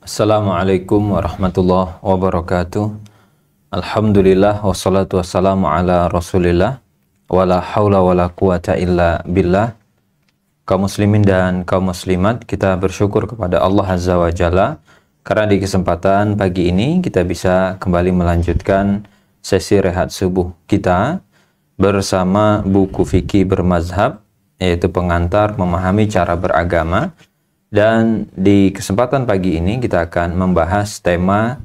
Assalamualaikum warahmatullahi wabarakatuh. Alhamdulillah wassalatu wassalamu ala rasulillah wala haula wala quwata illa billah. Kaum muslimin dan kaum muslimat, kita bersyukur kepada Allah Azza wa Jalla karena di kesempatan pagi ini kita bisa kembali melanjutkan sesi rehat subuh kita bersama buku fikih bermazhab, yaitu pengantar memahami cara beragama. Dan di kesempatan pagi ini kita akan membahas tema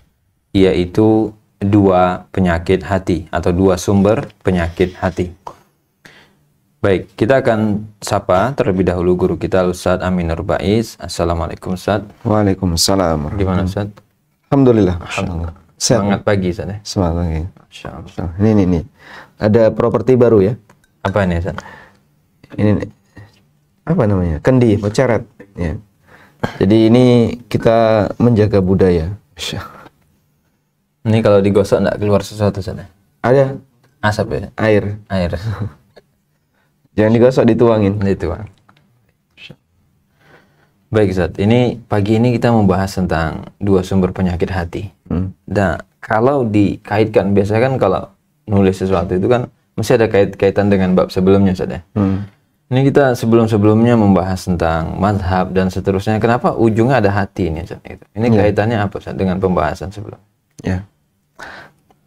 yaitu dua penyakit hati atau dua sumber penyakit hati. Baik, kita akan sapa terlebih dahulu guru kita Ustaz Aminur Baiz. Assalamualaikum Ustaz. Waalaikumsalam. Gimana Ustaz? Alhamdulillah. Semangat pagi Ustaz ya. Semangat pagi. Masya Allah. Ini. Ada properti baru ya. Apa ini Ustaz? Ini apa namanya? Kendi, meceret. Ya. Jadi ini kita menjaga budaya. Ini kalau digosok enggak keluar sesuatu Ustaz? Ada Asap ya? air. Air. Jangan digosok, dituangin. Dituang. Baik Ustaz, ini pagi ini kita membahas tentang dua sumber penyakit hati. Nah, kalau dikaitkan, biasanya kan kalau nulis sesuatu itu kan mesti ada kaitan dengan bab sebelumnya Ustaz ya. Ini kita sebelum-sebelumnya membahas tentang mazhab dan seterusnya. Kenapa ujungnya ada hati ini Ustaz? Ini kaitannya apa Ustaz dengan pembahasan sebelum? Ya.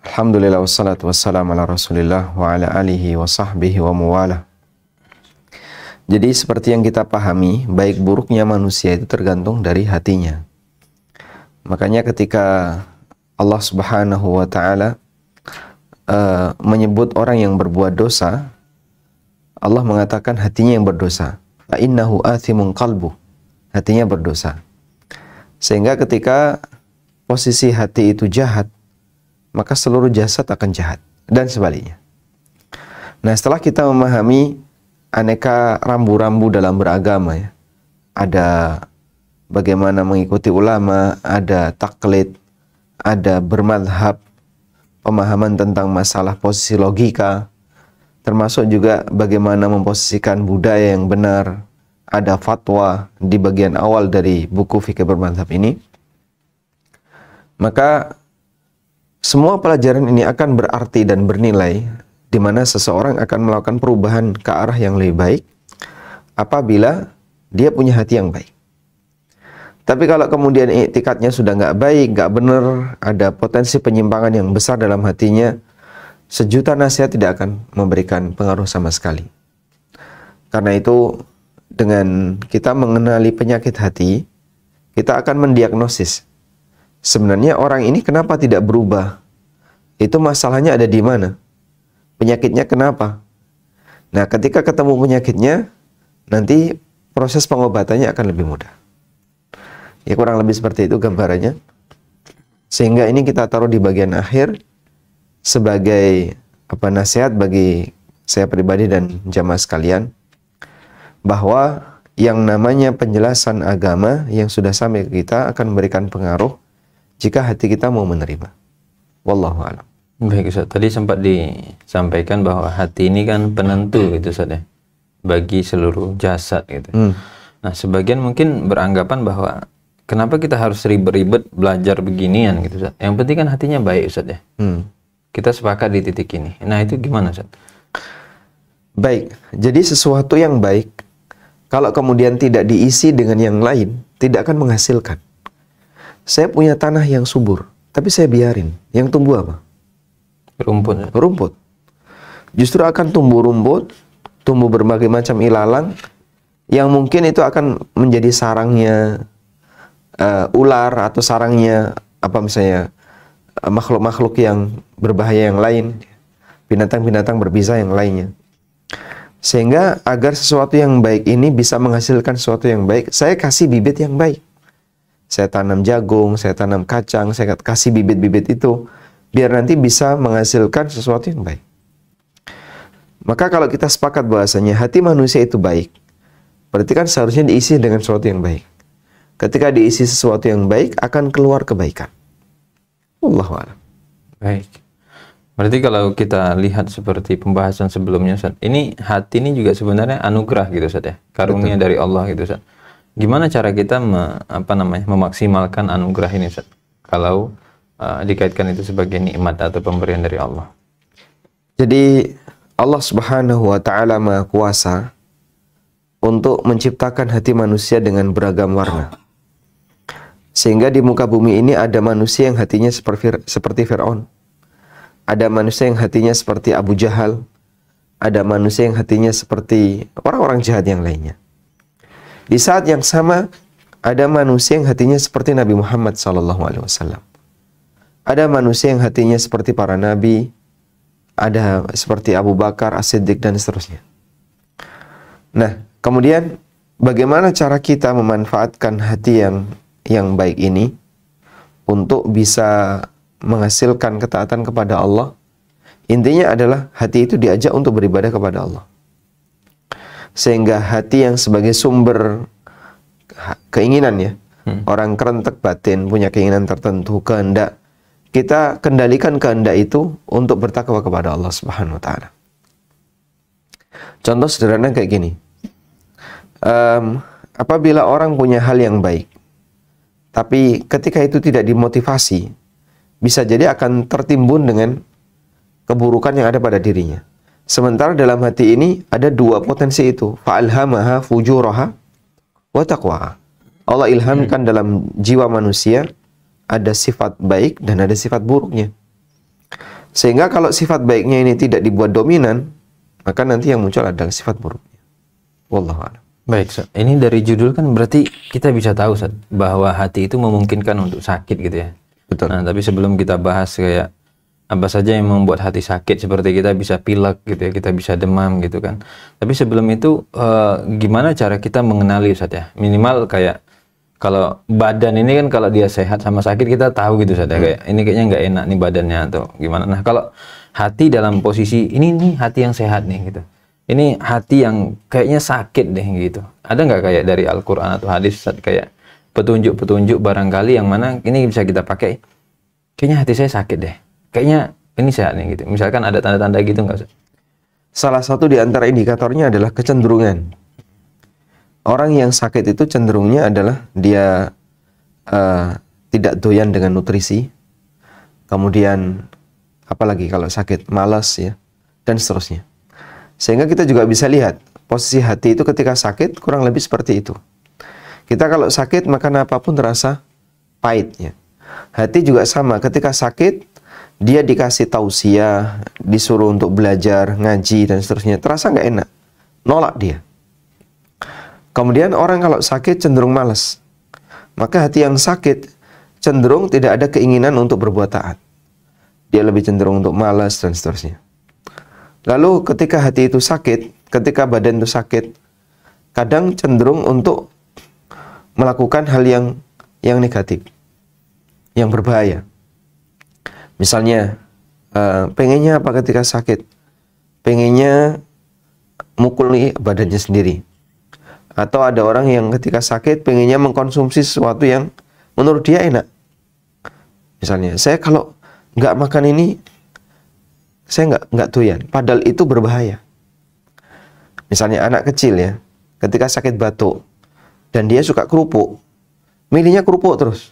Alhamdulillah wassalatu wassalamu ala Rasulillah wa ala alihi wa sahbihi wa muwala. Jadi seperti yang kita pahami, baik buruknya manusia itu tergantung dari hatinya. Makanya ketika Allah Subhanahu wa taala menyebut orang yang berbuat dosa, Allah mengatakan hatinya yang berdosa. Fa innahu athimun qalbu. Hatinya berdosa. Sehingga ketika posisi hati itu jahat, maka seluruh jasad akan jahat dan sebaliknya. Nah, setelah kita memahami aneka rambu-rambu dalam beragama ya. Ada bagaimana mengikuti ulama, ada taklid, ada bermadhab, pemahaman tentang masalah posisi logika, termasuk juga bagaimana memposisikan budaya yang benar, ada fatwa di bagian awal dari buku fikih bermadzhab ini. Maka semua pelajaran ini akan berarti dan bernilai di mana seseorang akan melakukan perubahan ke arah yang lebih baik apabila dia punya hati yang baik. Tapi kalau kemudian i'tikadnya sudah nggak baik, nggak benar, ada potensi penyimpangan yang besar dalam hatinya, sejuta nasihat tidak akan memberikan pengaruh sama sekali. Karena itu, dengan kita mengenali penyakit hati, kita akan mendiagnosis. Sebenarnya orang ini kenapa tidak berubah? Itu masalahnya ada di mana? Penyakitnya kenapa? Nah, ketika ketemu penyakitnya, nanti proses pengobatannya akan lebih mudah. Ya, kurang lebih seperti itu gambarannya. Sehingga ini kita taruh di bagian akhir sebagai nasihat bagi saya pribadi dan jamaah sekalian, bahwa yang namanya penjelasan agama yang sudah sampai ke kita akan memberikan pengaruh jika hati kita mau menerima. Wallahu a'lam. Baik Ustaz, tadi sempat disampaikan bahwa hati ini kan penentu gitu Ustaz ya, bagi seluruh jasad gitu. Nah, sebagian mungkin beranggapan bahwa kenapa kita harus ribet-ribet belajar beginian gitu Ustaz. Yang penting kan hatinya baik Ustaz ya. Kita sepakat di titik ini. Nah, itu gimana Ustaz? Baik, jadi sesuatu yang baik kalau kemudian tidak diisi dengan yang lain, tidak akan menghasilkan. Saya punya tanah yang subur, tapi saya biarin. Yang tumbuh apa? Rumput. Rumput. Justru akan tumbuh rumput, tumbuh berbagai macam ilalang, yang mungkin itu akan menjadi sarangnya ular atau sarangnya misalnya makhluk-makhluk yang berbahaya yang lain, binatang-binatang berbisa yang lainnya. Sehingga agar sesuatu yang baik ini bisa menghasilkan sesuatu yang baik, saya kasih bibit yang baik. Saya tanam jagung, saya tanam kacang, saya kasih bibit-bibit itu, biar nanti bisa menghasilkan sesuatu yang baik. Maka kalau kita sepakat bahwasanya hati manusia itu baik, berarti kan seharusnya diisi dengan sesuatu yang baik. Ketika diisi sesuatu yang baik, akan keluar kebaikan. Wallahu a'lam. Baik. Berarti kalau kita lihat seperti pembahasan sebelumnya Ustaz, ini hati ini juga sebenarnya anugerah gitu Ustaz ya, karunia dari Allah gitu Ustaz. Gimana cara kita memaksimalkan anugerah ini, Ustaz? Kalau dikaitkan itu sebagai nikmat atau pemberian dari Allah. Jadi Allah Subhanahu wa taala Maha Kuasa untuk menciptakan hati manusia dengan beragam warna. Sehingga di muka bumi ini ada manusia yang hatinya seperti Fir'aun. Ada manusia yang hatinya seperti Abu Jahal. Ada manusia yang hatinya seperti orang-orang jahat yang lainnya. Di saat yang sama, ada manusia yang hatinya seperti Nabi Muhammad SAW. Ada manusia yang hatinya seperti para nabi, ada seperti Abu Bakar, As-Siddiq, dan seterusnya. Nah, kemudian bagaimana cara kita memanfaatkan hati yang baik ini untuk bisa menghasilkan ketaatan kepada Allah? Intinya adalah hati itu diajak untuk beribadah kepada Allah. Sehingga hati yang sebagai sumber keinginan ya, orang kerentek batin punya keinginan tertentu, kehendak, kita kendalikan kehendak itu untuk bertakwa kepada Allah Subhanahu wa taala. Contoh sederhana kayak gini. Apabila orang punya hal yang baik, tapi ketika itu tidak dimotivasi, bisa jadi akan tertimbun dengan keburukan yang ada pada dirinya. Sementara dalam hati ini ada dua potensi itu. Fa'alhamaha fujuraha wa taqwaha. Allah ilhamkan dalam jiwa manusia ada sifat baik dan ada sifat buruknya. Sehingga kalau sifat baiknya ini tidak dibuat dominan, maka nanti yang muncul adalah sifat buruknya. Wallahu a'lam. Baik, Ustaz. Ini dari judul kan berarti kita bisa tahu, Ustaz, bahwa hati itu memungkinkan untuk sakit gitu ya. Betul. Nah, tapi sebelum kita bahas kayak apa saja yang membuat hati sakit, seperti kita bisa pilek gitu ya, kita bisa demam gitu kan. Tapi sebelum itu gimana cara kita mengenali, Ustaz ya? Minimal kayak kalau badan ini kan kalau dia sehat sama sakit kita tahu gitu, Ustaz ya. Kayak ini kayaknya nggak enak nih badannya atau gimana. Nah, kalau hati dalam posisi ini nih hati yang sehat nih gitu. Ini hati yang kayaknya sakit deh gitu. Ada nggak kayak dari Al-Quran atau hadis, Ustaz, kayak petunjuk-petunjuk barangkali yang mana ini bisa kita pakai? Kayaknya hati saya sakit deh. Kayaknya ini sehat nih gitu. Misalkan ada tanda-tanda gitu nggak, Ustaz? Salah satu di antara indikatornya adalah kecenderungan. Orang yang sakit itu cenderungnya adalah dia tidak doyan dengan nutrisi. Kemudian apalagi kalau sakit, malas ya, dan seterusnya. Sehingga kita juga bisa lihat posisi hati itu ketika sakit kurang lebih seperti itu. Kita kalau sakit makan apapun terasa pahit ya. Hati juga sama, ketika sakit dia dikasih tausiah, disuruh untuk belajar, ngaji dan seterusnya, terasa nggak enak, nolak dia. Kemudian orang kalau sakit cenderung malas. Maka hati yang sakit cenderung tidak ada keinginan untuk berbuat taat. Dia lebih cenderung untuk malas dan seterusnya. Lalu ketika hati itu sakit, ketika badan itu sakit, kadang cenderung untuk melakukan hal yang negatif, yang berbahaya. Misalnya, pengennya apa ketika sakit? Pengennya mukuli badannya sendiri. Atau ada orang yang ketika sakit pengennya mengkonsumsi sesuatu yang menurut dia enak. Misalnya, saya kalau nggak makan ini, saya nggak doyan. Padahal itu berbahaya. Misalnya anak kecil ya, ketika sakit batuk dan dia suka kerupuk, milihnya kerupuk terus.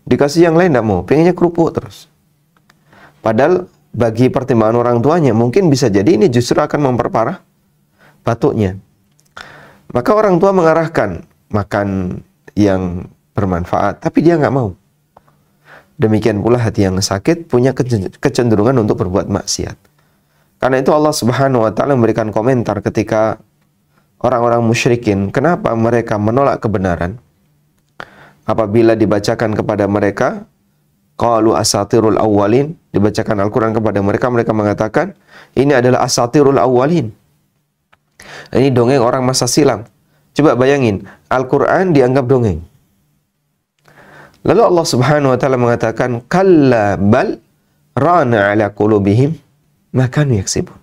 Dikasih yang lain nggak mau, pengennya kerupuk terus. Padahal bagi pertimbangan orang tuanya mungkin bisa jadi ini justru akan memperparah batuknya. Maka orang tua mengarahkan makan yang bermanfaat, tapi dia nggak mau. Demikian pula hati yang sakit punya kecenderungan untuk berbuat maksiat. Karena itu Allah Subhanahu wa taala memberikan komentar ketika orang-orang musyrikin, kenapa mereka menolak kebenaran? Apabila dibacakan kepada mereka, qalu asatirul awwalin, dibacakan Al-Qur'an kepada mereka, mereka mengatakan, ini adalah asatirul awwalin. Ini dongeng orang masa silam. Coba bayangin, Al-Qur'an dianggap dongeng. Lalu Allah Subhanahu wa taala mengatakan, kalla bal rana ala qulubihim ma kanu yaksibun.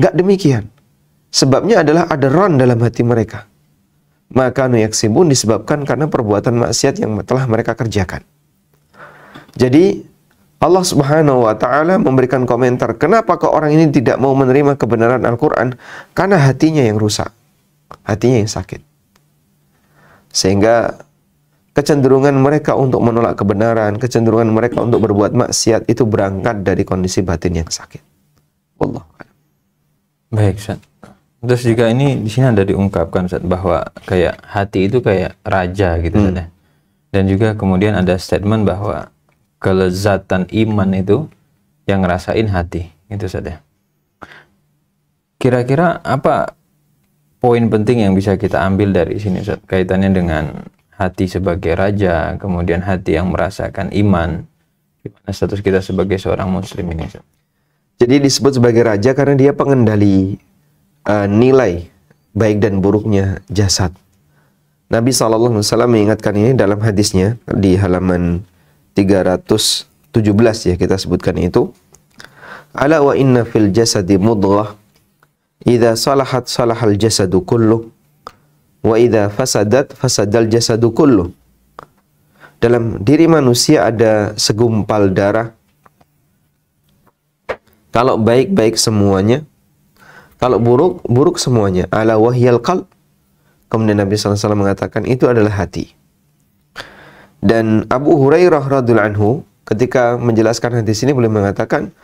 Enggak demikian. Sebabnya adalah ada ran dalam hati mereka. Ma kanu yaksibun disebabkan karena perbuatan maksiat yang telah mereka kerjakan. Jadi Allah Subhanahu wa taala memberikan komentar, kenapa kok orang ini tidak mau menerima kebenaran Al-Qur'an? Karena hatinya yang rusak. Hatinya yang sakit. Sehingga kecenderungan mereka untuk menolak kebenaran, kecenderungan mereka untuk berbuat maksiat itu berangkat dari kondisi batin yang sakit. Wallahu a'lam. Baik, Ustaz. Terus juga ini di sini ada diungkapkan, Ustaz, bahwa kayak hati itu kayak raja gitu, Ustaz, ya. Dan juga kemudian ada statement bahwa kelezatan iman itu yang ngerasain hati, itu, Ustaz, ya. Kira-kira apa poin penting yang bisa kita ambil dari sini, Ustaz, kaitannya dengan hati sebagai raja, kemudian hati yang merasakan iman, gimana status kita sebagai seorang muslim ini, Ustaz? Jadi disebut sebagai raja karena dia pengendali nilai baik dan buruknya jasad. Nabi SAW mengingatkan ini dalam hadisnya di halaman 317 ya, kita sebutkan itu. Ala wa inna fil jasadi mudghah idza salahat salahal jasadu kullu wa idza fasadat fasadal jasadu kullu. Dalam diri manusia ada segumpal darah. Kalau baik, baik semuanya. Kalau buruk, buruk semuanya. Ala wahyal qalb. Kemudian Nabi SAW mengatakan itu adalah hati. Dan Abu Hurairah radhiyallahu anhu ketika menjelaskan hadis ini boleh mengatakan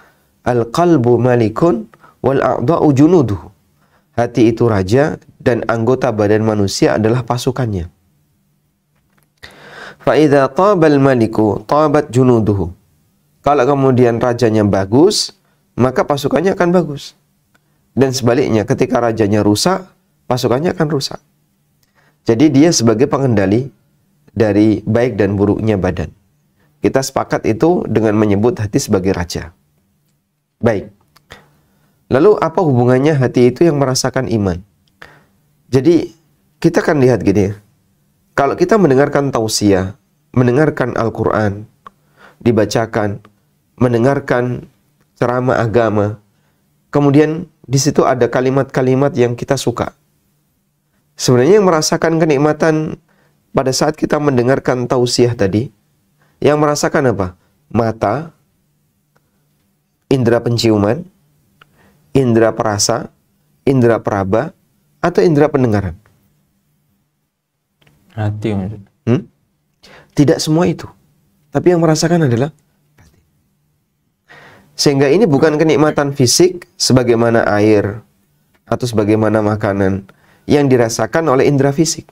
al-qalbu malikun wal a'dha'u junuduhu. Hati itu raja dan anggota badan manusia adalah pasukannya. Fa idza tabal maliku tabat junuduhu. Kalau kemudian rajanya bagus, maka pasukannya akan bagus. Dan sebaliknya, ketika rajanya rusak, pasukannya akan rusak. Jadi dia sebagai pengendali dari baik dan buruknya badan. Kita sepakat itu dengan menyebut hati sebagai raja. Baik. Lalu apa hubungannya hati itu yang merasakan iman? Jadi kita akan lihat gini. Kalau kita mendengarkan tausiah, mendengarkan Al-Quran, dibacakan, mendengarkan ceramah agama, kemudian di situ ada kalimat-kalimat yang kita suka. Sebenarnya yang merasakan kenikmatan pada saat kita mendengarkan tausiah tadi, yang merasakan apa? Mata, indera penciuman, indera perasa, indera peraba, atau indera pendengaran? Hati. Tidak semua itu. Tapi yang merasakan adalah hati. Sehingga ini bukan kenikmatan fisik sebagaimana air atau sebagaimana makanan yang dirasakan oleh indera fisik.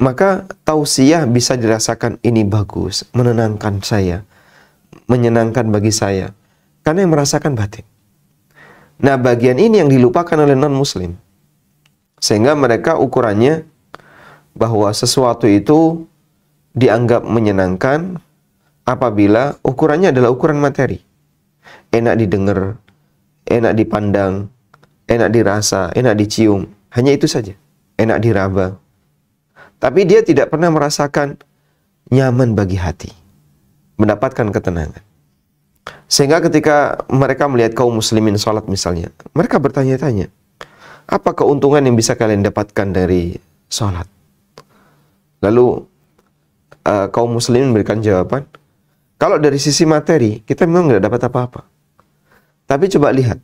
Maka tausiah bisa dirasakan ini bagus, menenangkan saya, menyenangkan bagi saya. Karena yang merasakan batin. Nah, bagian ini yang dilupakan oleh non-muslim. Sehingga mereka ukurannya bahwa sesuatu itu dianggap menyenangkan apabila ukurannya adalah ukuran materi. Enak didengar, enak dipandang, enak dirasa, enak dicium. Hanya itu saja. Enak diraba. Tapi dia tidak pernah merasakan nyaman bagi hati. Mendapatkan ketenangan. Sehingga ketika mereka melihat kaum muslimin sholat misalnya, mereka bertanya-tanya, apa keuntungan yang bisa kalian dapatkan dari sholat? Lalu kaum muslimin memberikan jawaban, kalau dari sisi materi, kita memang tidak dapat apa-apa. Tapi coba lihat,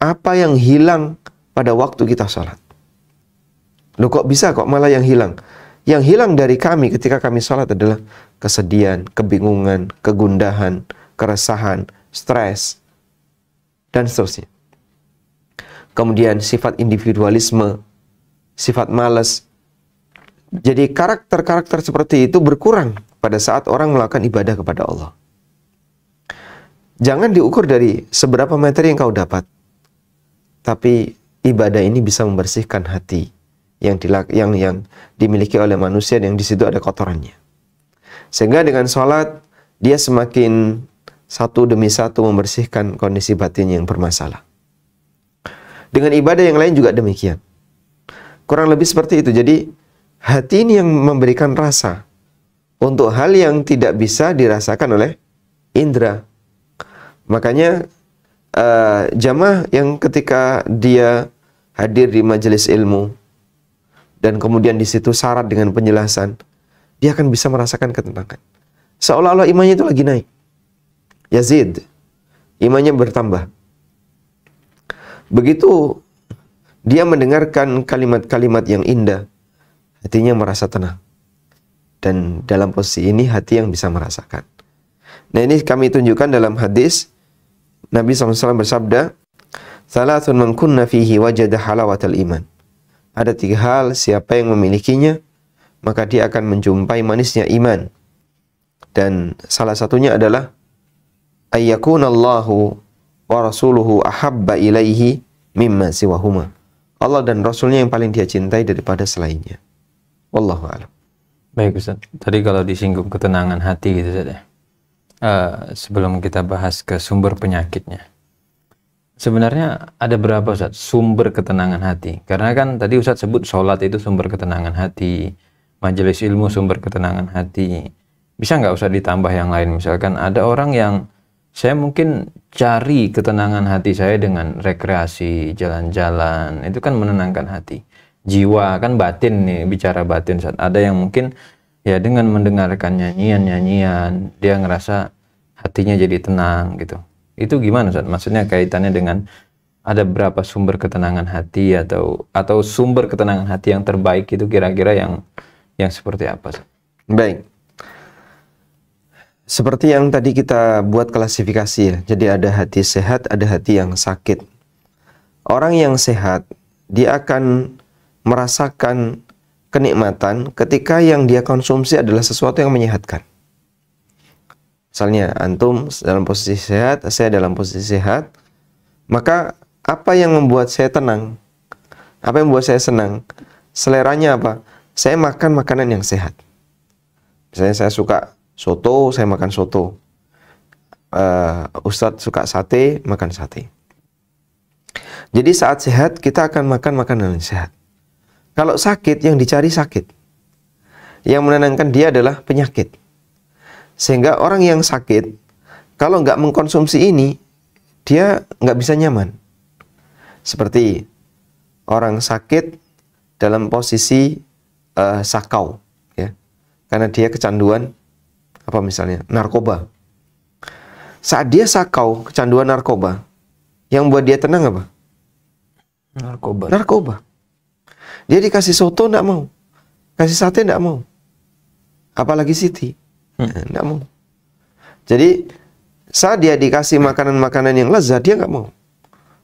apa yang hilang pada waktu kita sholat? Loh, kok bisa kok malah yang hilang? Yang hilang dari kami ketika kami sholat adalah kesedihan, kebingungan, kegundahan, keresahan, stres, dan seterusnya. Kemudian sifat individualisme, sifat malas. Jadi karakter-karakter seperti itu berkurang pada saat orang melakukan ibadah kepada Allah. Jangan diukur dari seberapa materi yang kau dapat. Tapi ibadah ini bisa membersihkan hati yang dimiliki oleh manusia yang di situ ada kotorannya. Sehingga dengan sholat dia semakin satu demi satu membersihkan kondisi batin yang bermasalah. Dengan ibadah yang lain juga demikian. Kurang lebih seperti itu. Jadi hati ini yang memberikan rasa untuk hal yang tidak bisa dirasakan oleh indera. Makanya jamaah yang ketika dia hadir di majelis ilmu dan kemudian di situ syarat dengan penjelasan, dia akan bisa merasakan ketenangan. Seolah-olah imannya itu lagi naik. Yazid, imannya bertambah. Begitu dia mendengarkan kalimat-kalimat yang indah, hatinya merasa tenang. Dan dalam posisi ini hati yang bisa merasakan. Nah, ini kami tunjukkan dalam hadis Nabi SAW bersabda, "Thalathun man kunna fihi wajada halawatal iman." Ada 3 hal, siapa yang memilikinya, maka dia akan menjumpai manisnya iman. Dan salah satunya adalah ayyakunallahu wa rasuluhu ahabba ilaihi mimma siwahuma. Allah dan Rasulnya yang paling dia cintai daripada selainnya. Wallahu a'lam. Baik Ustaz, tadi kalau disinggung ketenangan hati gitu Ustaz ya. Sebelum kita bahas ke sumber penyakitnya, sebenarnya ada berapa Ustaz sumber ketenangan hati? Karena kan tadi Ustaz sebut sholat itu sumber ketenangan hati, majelis ilmu sumber ketenangan hati. Bisa nggak Ustaz ditambah yang lain? Misalkan ada orang yang saya mungkin cari ketenangan hati saya dengan rekreasi, jalan-jalan, itu kan menenangkan hati. Jiwa kan batin nih, bicara batin Ustaz. Ada yang mungkin ya dengan mendengarkan nyanyian-nyanyian dia ngerasa hatinya jadi tenang gitu. Itu gimana Ustaz? Maksudnya kaitannya dengan ada berapa sumber ketenangan hati atau sumber ketenangan hati yang terbaik itu kira-kira yang seperti apa Ustaz? Baik. Seperti yang tadi kita buat klasifikasi ya. Jadi ada hati sehat, ada hati yang sakit. Orang yang sehat dia akan merasakan kenikmatan ketika yang dia konsumsi adalah sesuatu yang menyehatkan. Misalnya antum dalam posisi sehat, saya dalam posisi sehat, maka apa yang membuat saya tenang? Apa yang membuat saya senang? Seleranya apa? Saya makan makanan yang sehat. Misalnya saya suka soto, saya makan soto. Ustadz suka sate, makan sate. Jadi saat sehat kita akan makan makanan yang sehat. Kalau sakit, yang dicari sakit. Yang menenangkan dia adalah penyakit. Sehingga orang yang sakit, kalau nggak mengkonsumsi ini, dia nggak bisa nyaman. Seperti orang sakit dalam posisi sakau, ya, karena dia kecanduan apa misalnya narkoba. Saat dia sakau kecanduan narkoba, yang buat dia tenang apa? Narkoba. Dia dikasih soto nggak mau, kasih sate nggak mau, apalagi Siti nggak mau. Jadi saat dia dikasih makanan-makanan yang lezat dia nggak mau.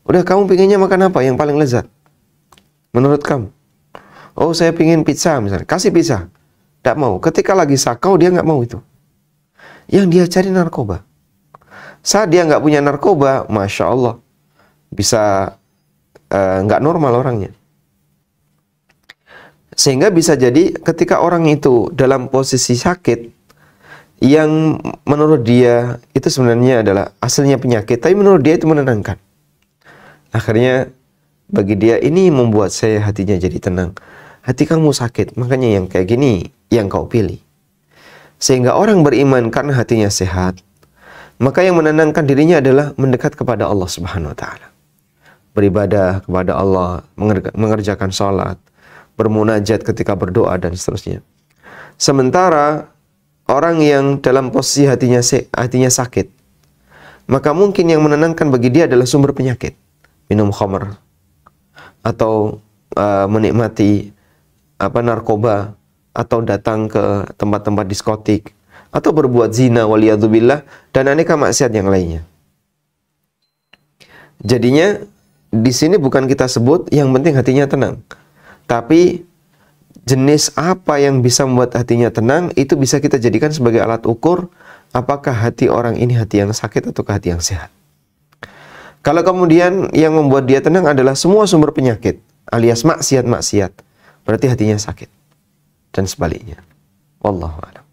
Udah, kamu pinginnya makan apa yang paling lezat menurut kamu? Oh, saya pingin pizza misalnya, kasih pizza, nggak mau. Ketika lagi sakau dia nggak mau itu. Yang dia cari narkoba. Saat dia nggak punya narkoba, masya Allah, bisa nggak normal orangnya. Sehingga bisa jadi ketika orang itu dalam posisi sakit, yang menurut dia itu sebenarnya adalah aslinya penyakit, tapi menurut dia itu menenangkan. Akhirnya bagi dia ini membuat saya hatinya jadi tenang. Hati kamu sakit, makanya yang kayak gini yang kau pilih. Sehingga orang beriman karena hatinya sehat, maka yang menenangkan dirinya adalah mendekat kepada Allah Subhanahu wa taala. Beribadah kepada Allah, mengerjakan salat, bermunajat ketika berdoa dan seterusnya. Sementara orang yang dalam posisi hatinya sakit, maka mungkin yang menenangkan bagi dia adalah sumber penyakit. Minum khamr atau menikmati narkoba, atau datang ke tempat-tempat diskotik, atau berbuat zina waliyadzubillah dan aneka maksiat yang lainnya. Jadinya di sini bukan kita sebut yang penting hatinya tenang, tapi jenis apa yang bisa membuat hatinya tenang itu bisa kita jadikan sebagai alat ukur apakah hati orang ini hati yang sakit atau hati yang sehat. Kalau kemudian yang membuat dia tenang adalah semua sumber penyakit alias maksiat-maksiat, berarti hatinya sakit. Dan sebaliknya. Wallahu a'lam.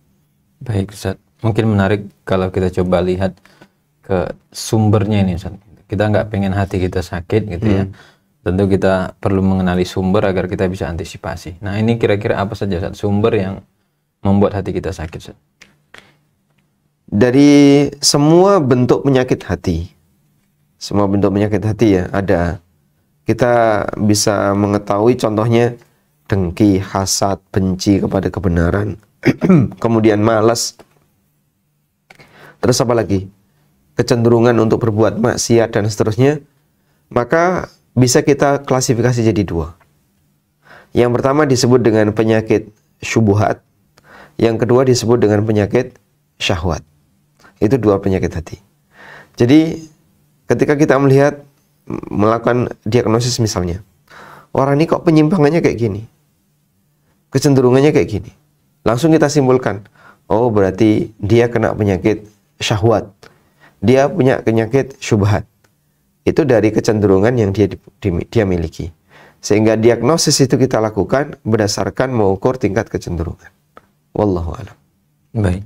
Baik Ustaz, mungkin menarik kalau kita coba lihat ke sumbernya ini Ustaz. Kita nggak pengen hati kita sakit gitu ya. Tentu kita perlu mengenali sumber agar kita bisa antisipasi. Nah, ini kira-kira apa saja Ustaz sumber yang membuat hati kita sakit Ustaz? Dari semua bentuk penyakit hati. Semua bentuk penyakit hati ya ada. Kita bisa mengetahui contohnya dengki, hasad, benci kepada kebenaran, kemudian malas. Terus apa lagi? Kecenderungan untuk berbuat maksiat dan seterusnya. Maka bisa kita klasifikasi jadi 2. Yang pertama disebut dengan penyakit syubhat, yang kedua disebut dengan penyakit syahwat. Itu dua penyakit hati. Jadi ketika kita melakukan diagnosis misalnya, orang ini kok penyimpangannya kayak gini, kecenderungannya kayak gini, langsung kita simpulkan, oh berarti dia kena penyakit syahwat, dia punya penyakit syubhat. Itu dari kecenderungan yang dia miliki. Sehingga diagnosis itu kita lakukan berdasarkan mengukur tingkat kecenderungan. Wallahu a'lam. Baik.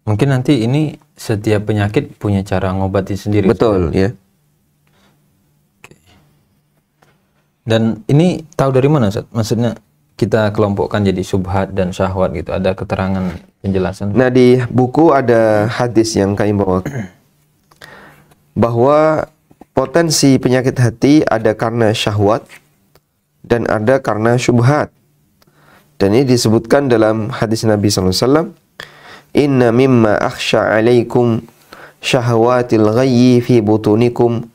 Mungkin nanti ini setiap penyakit punya cara ngobati sendiri. Betul, ya. Oke. Dan ini tahu dari mana, Ustaz? Maksudnya kita kelompokkan jadi syubhat dan syahwat gitu. Ada keterangan penjelasan? Nah, di buku ada hadis yang kami bawa bahwa potensi penyakit hati ada karena syahwat dan ada karena syubhat. Dan ini disebutkan dalam hadis Nabi SAW, inna mimma akhsha alaikum syahwatil ghayyi fi butunikum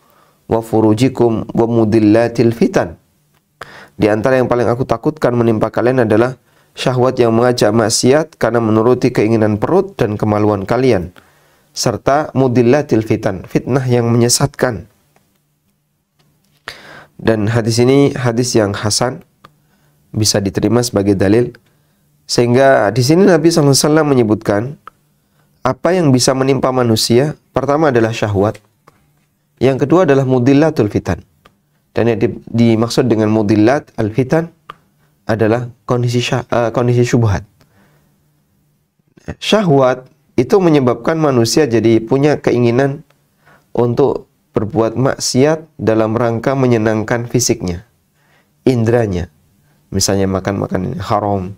wa furujikum wa mudillatil fitan. Di antara yang paling aku takutkan menimpa kalian adalah syahwat yang mengajak maksiat karena menuruti keinginan perut dan kemaluan kalian, serta mudillatil fitan, fitnah yang menyesatkan. Dan hadis ini hadis yang hasan, bisa diterima sebagai dalil. Sehingga di sini Nabi SAW menyebutkan apa yang bisa menimpa manusia. Pertama adalah syahwat, yang kedua adalah mudillatul fitan. Dan yang dimaksud dengan mudillat al-fitan adalah kondisi syubhat. Syahwat itu menyebabkan manusia jadi punya keinginan untuk berbuat maksiat dalam rangka menyenangkan fisiknya, indranya. Misalnya makan makanan haram,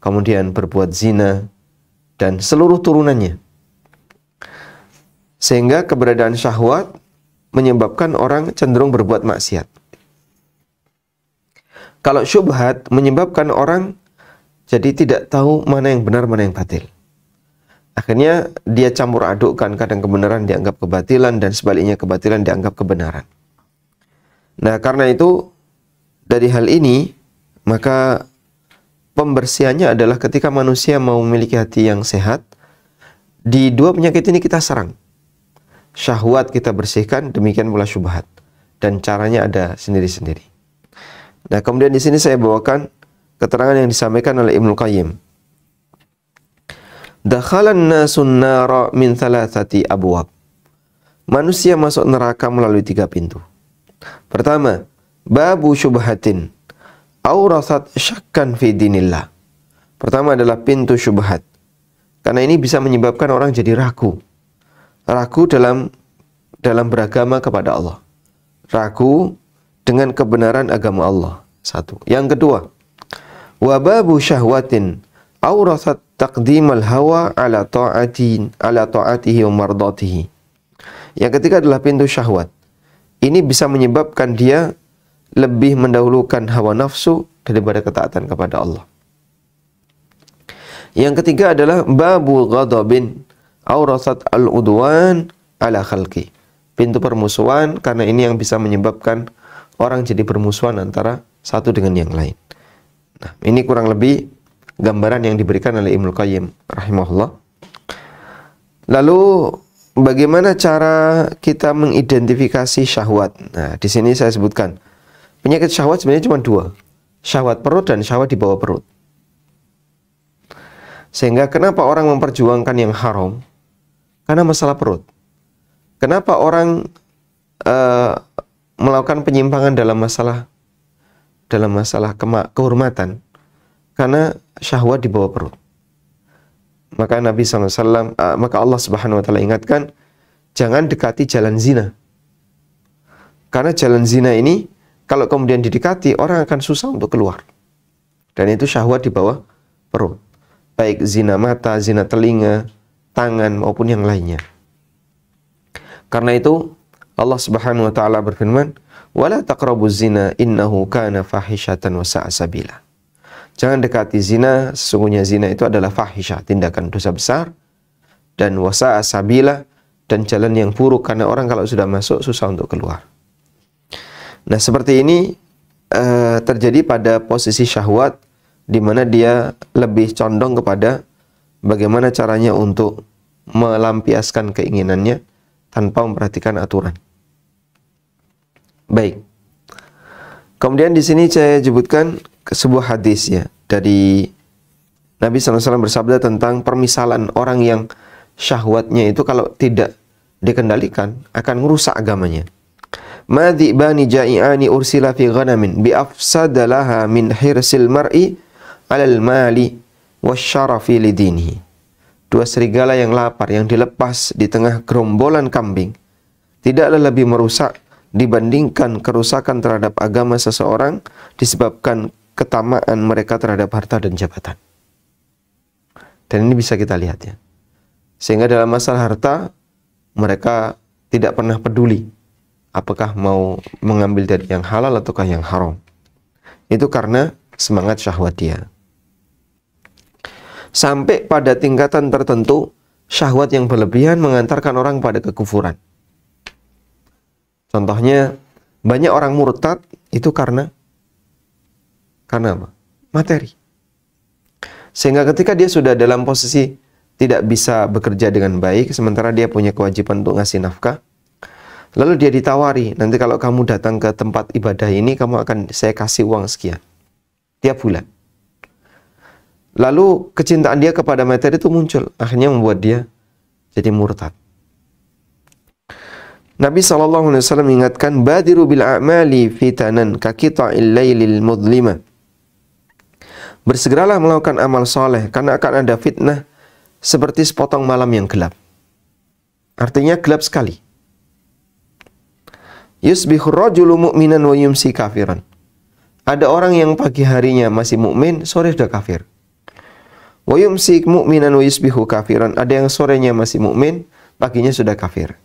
kemudian berbuat zina, dan seluruh turunannya. Sehingga keberadaan syahwat menyebabkan orang cenderung berbuat maksiat. Kalau syubhat menyebabkan orang jadi tidak tahu mana yang benar, mana yang batil. Akhirnya dia campur adukkan, kadang kebenaran dianggap kebatilan dan sebaliknya kebatilan dianggap kebenaran. Nah, karena itu dari hal ini maka pembersihannya adalah ketika manusia mau memiliki hati yang sehat, di dua penyakit ini kita serang. Syahwat kita bersihkan, demikian pula syubhat. Dan caranya ada sendiri-sendiri. Nah, kemudian di sini saya bawakan keterangan yang disampaikan oleh Ibnu Qayyim. Dakhalan nasun nara min thalathati abwab. Manusia masuk neraka melalui 3 pintu. Pertama, babu syubhatin awrasat syakkan fi dinillah. Pertama adalah pintu syubhat. Karena ini bisa menyebabkan orang jadi ragu. Ragu dalam beragama kepada Allah. Ragu dengan kebenaran agama Allah. Satu. Yang kedua, wa babu syahwatin awrasat taqdimal hawa ala ta'atihi wa mardatihi. Yang ketiga adalah pintu syahwat. Ini bisa menyebabkan dia lebih mendahulukan hawa nafsu daripada ketaatan kepada Allah. Yang ketiga adalah babu ghadabin awrasat al-udwan ala khalqi. Pintu permusuhan, karena ini yang bisa menyebabkan orang jadi bermusuhan antara satu dengan yang lain. Nah, ini kurang lebih gambaran yang diberikan oleh Ibnu Qayyim rahimahullah. Lalu bagaimana cara kita mengidentifikasi syahwat? Nah, di sini saya sebutkan penyakit syahwat sebenarnya cuma 2. Syahwat perut dan syahwat di bawah perut. Sehingga kenapa orang memperjuangkan yang haram? Karena masalah perut. Kenapa orang melakukan penyimpangan dalam masalah kehormatan? Karena syahwat di bawah perut. Maka Nabi SAW, maka Allah Subhanahu Wa Taala ingatkan, jangan dekati jalan zina. Karena jalan zina ini, kalau kemudian didekati, orang akan susah untuk keluar. Dan itu syahwat di bawah perut. Baik zina mata, zina telinga, tangan, maupun yang lainnya. Karena itu, Allah Subhanahu Wa Taala berfirman, wala taqrabuz zina innahu kana fahishatan wa sa'a sabila. Jangan dekati zina, sesungguhnya zina itu adalah fahisyah, tindakan dosa besar, dan wasa'a sabila, dan jalan yang buruk, karena orang kalau sudah masuk susah untuk keluar. Nah, seperti ini terjadi pada posisi syahwat, di mana dia lebih condong kepada bagaimana caranya untuk melampiaskan keinginannya tanpa memperhatikan aturan. Baik. Kemudian di sini saya sebutkan sebuah hadis ya dari Nabi SAW bersabda tentang permisalan orang yang syahwatnya itu kalau tidak dikendalikan akan merusak agamanya. Ma dhi'bani ja'i'ani ursila fi ghanamin bi afsadalaha min hirsil mar'i 'alal mali wasyarafi lidinihi. Dua serigala yang lapar yang dilepas di tengah gerombolan kambing tidaklah lebih merusak dibandingkan kerusakan terhadap agama seseorang disebabkan ketamaan mereka terhadap harta dan jabatan. Dan ini bisa kita lihat ya. Sehingga dalam masalah harta mereka tidak pernah peduli apakah mau mengambil dari yang halal ataukah yang haram. Itu karena semangat syahwat dia. Sampai pada tingkatan tertentu syahwat yang berlebihan mengantarkan orang pada kekufuran. Contohnya, banyak orang murtad itu karena apa? Materi. Sehingga ketika dia sudah dalam posisi tidak bisa bekerja dengan baik, sementara dia punya kewajiban untuk ngasih nafkah, lalu dia ditawari, nanti kalau kamu datang ke tempat ibadah ini, saya kasih uang sekian tiap bulan. Lalu kecintaan dia kepada materi itu muncul, akhirnya membuat dia jadi murtad. Nabi SAW mengingatkan, badiru bil a'mali fitanan kakita'il laylil mudlima. Bersegeralah melakukan amal soleh, karena akan ada fitnah seperti sepotong malam yang gelap. Artinya gelap sekali. Yusbihur rajulu mu'minan wa yumsi kafiran. Ada orang yang pagi harinya masih mukmin, sore sudah kafir. Wa yumsi mu'minan wa yusbihu kafiran. Ada yang sorenya masih mukmin, paginya sudah kafir.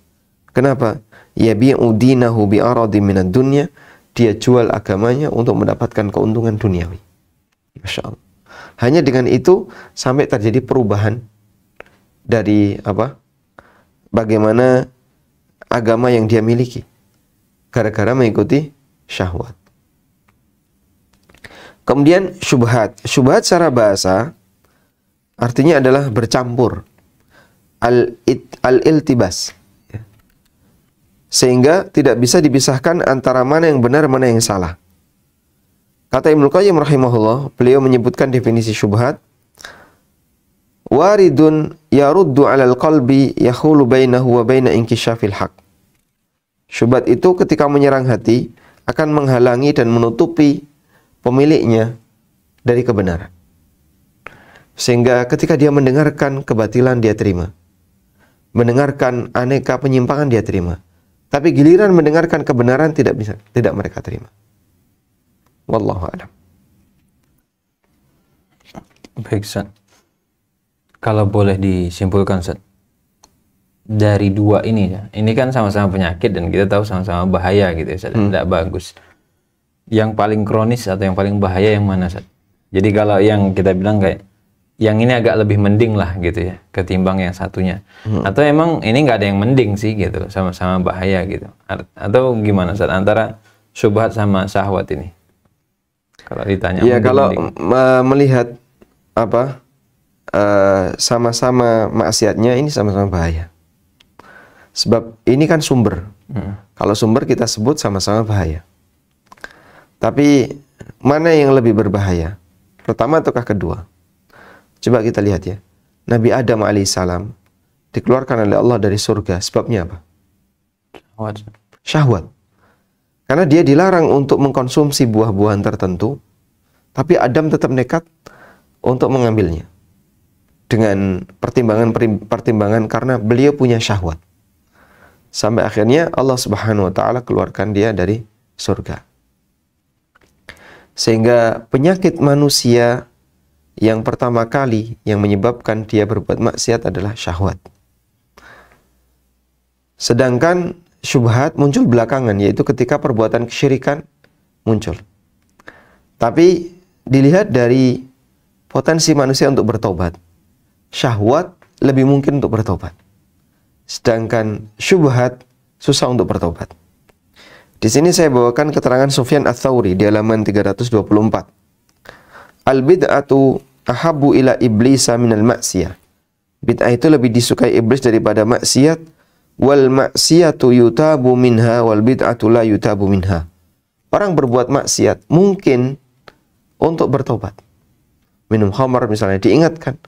Kenapa? Yabi'u dinahu bi'aradi minad dunya. Dia jual agamanya untuk mendapatkan keuntungan duniawi. Masya Allah. Hanya dengan itu sampai terjadi perubahan dari bagaimana agama yang dia miliki. Gara-gara mengikuti syahwat. Kemudian syubhat. Syubhat secara bahasa artinya adalah bercampur. Al-iltibas. Sehingga tidak bisa dipisahkan antara mana yang benar, mana yang salah. Kata Ibnu Qayyim rahimahullah, beliau menyebutkan definisi syubhat. Waridun yaruddu 'alal qalbi yahulu bainahu wa baina inkishafil haq. Syubhat itu ketika menyerang hati akan menghalangi dan menutupi pemiliknya dari kebenaran. Sehingga ketika dia mendengarkan kebatilan dia terima. Mendengarkan aneka penyimpangan dia terima. Tapi giliran mendengarkan kebenaran tidak mereka terima. Wallahu a'lam. Baik, Ustaz. Kalau boleh disimpulkan, Ustaz, dari dua ini ya, ini kan sama-sama penyakit dan kita tahu sama-sama bahaya gitu ya, Ustaz. Tidak bagus. Yang paling kronis atau yang paling bahaya yang mana, Ustaz? Jadi kalau yang kita bilang kayak yang ini agak lebih mending lah gitu ya ketimbang yang satunya. Atau emang ini nggak ada yang mending sih gitu, sama-sama bahaya gitu. Atau gimana, Ustaz, antara syubhat sama syahwat ini? Kalau ditanya ya, kalau melihat sama-sama maksiatnya, ini sama-sama bahaya. Sebab ini kan sumber. Kalau sumber kita sebut sama-sama bahaya. Tapi mana yang lebih berbahaya? Pertama ataukah kedua? Coba kita lihat ya. Nabi Adam alaihissalam dikeluarkan oleh Allah dari surga. Sebabnya apa? Syahwat. Karena dia dilarang untuk mengkonsumsi buah-buahan tertentu, tapi Adam tetap nekat untuk mengambilnya. Dengan pertimbangan karena beliau punya syahwat. Sampai akhirnya Allah Subhanahu wa taala keluarkan dia dari surga. Sehingga penyakit manusia yang pertama kali yang menyebabkan dia berbuat maksiat adalah syahwat. Sedangkan syubhat muncul belakangan, yaitu ketika perbuatan kesyirikan muncul. Tapi dilihat dari potensi manusia untuk bertobat, syahwat lebih mungkin untuk bertobat. Sedangkan syubhat susah untuk bertobat. Di sini saya bawakan keterangan Sufyan Ats-Tsauri di halaman 324. Al-bid'atu ahabbu ila iblisa minal maksiyah. Bid'ah itu lebih disukai iblis daripada maksiat. Wal maksiyatu yutabu minha wal bid'atu la yutabu minha. Orang berbuat maksiat mungkin untuk bertobat. Minum khamar misalnya diingatkan.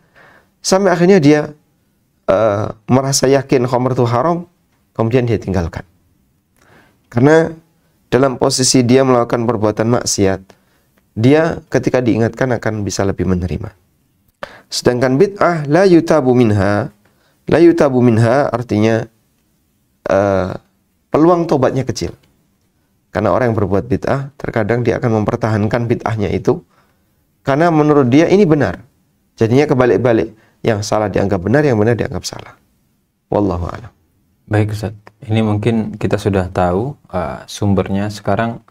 Sampai akhirnya dia merasa yakin khamar itu haram, kemudian dia tinggalkan. Karena dalam posisi dia melakukan perbuatan maksiat, dia ketika diingatkan akan bisa lebih menerima. Sedangkan bid'ah la yutabu minha artinya peluang tobatnya kecil. Karena orang yang berbuat bid'ah terkadang dia akan mempertahankan bid'ahnya itu karena menurut dia ini benar. Jadinya kebalik-balik, yang salah dianggap benar, yang benar dianggap salah. Wallahu a'lam. Baik Ustaz, ini mungkin kita sudah tahu sumbernya. Sekarang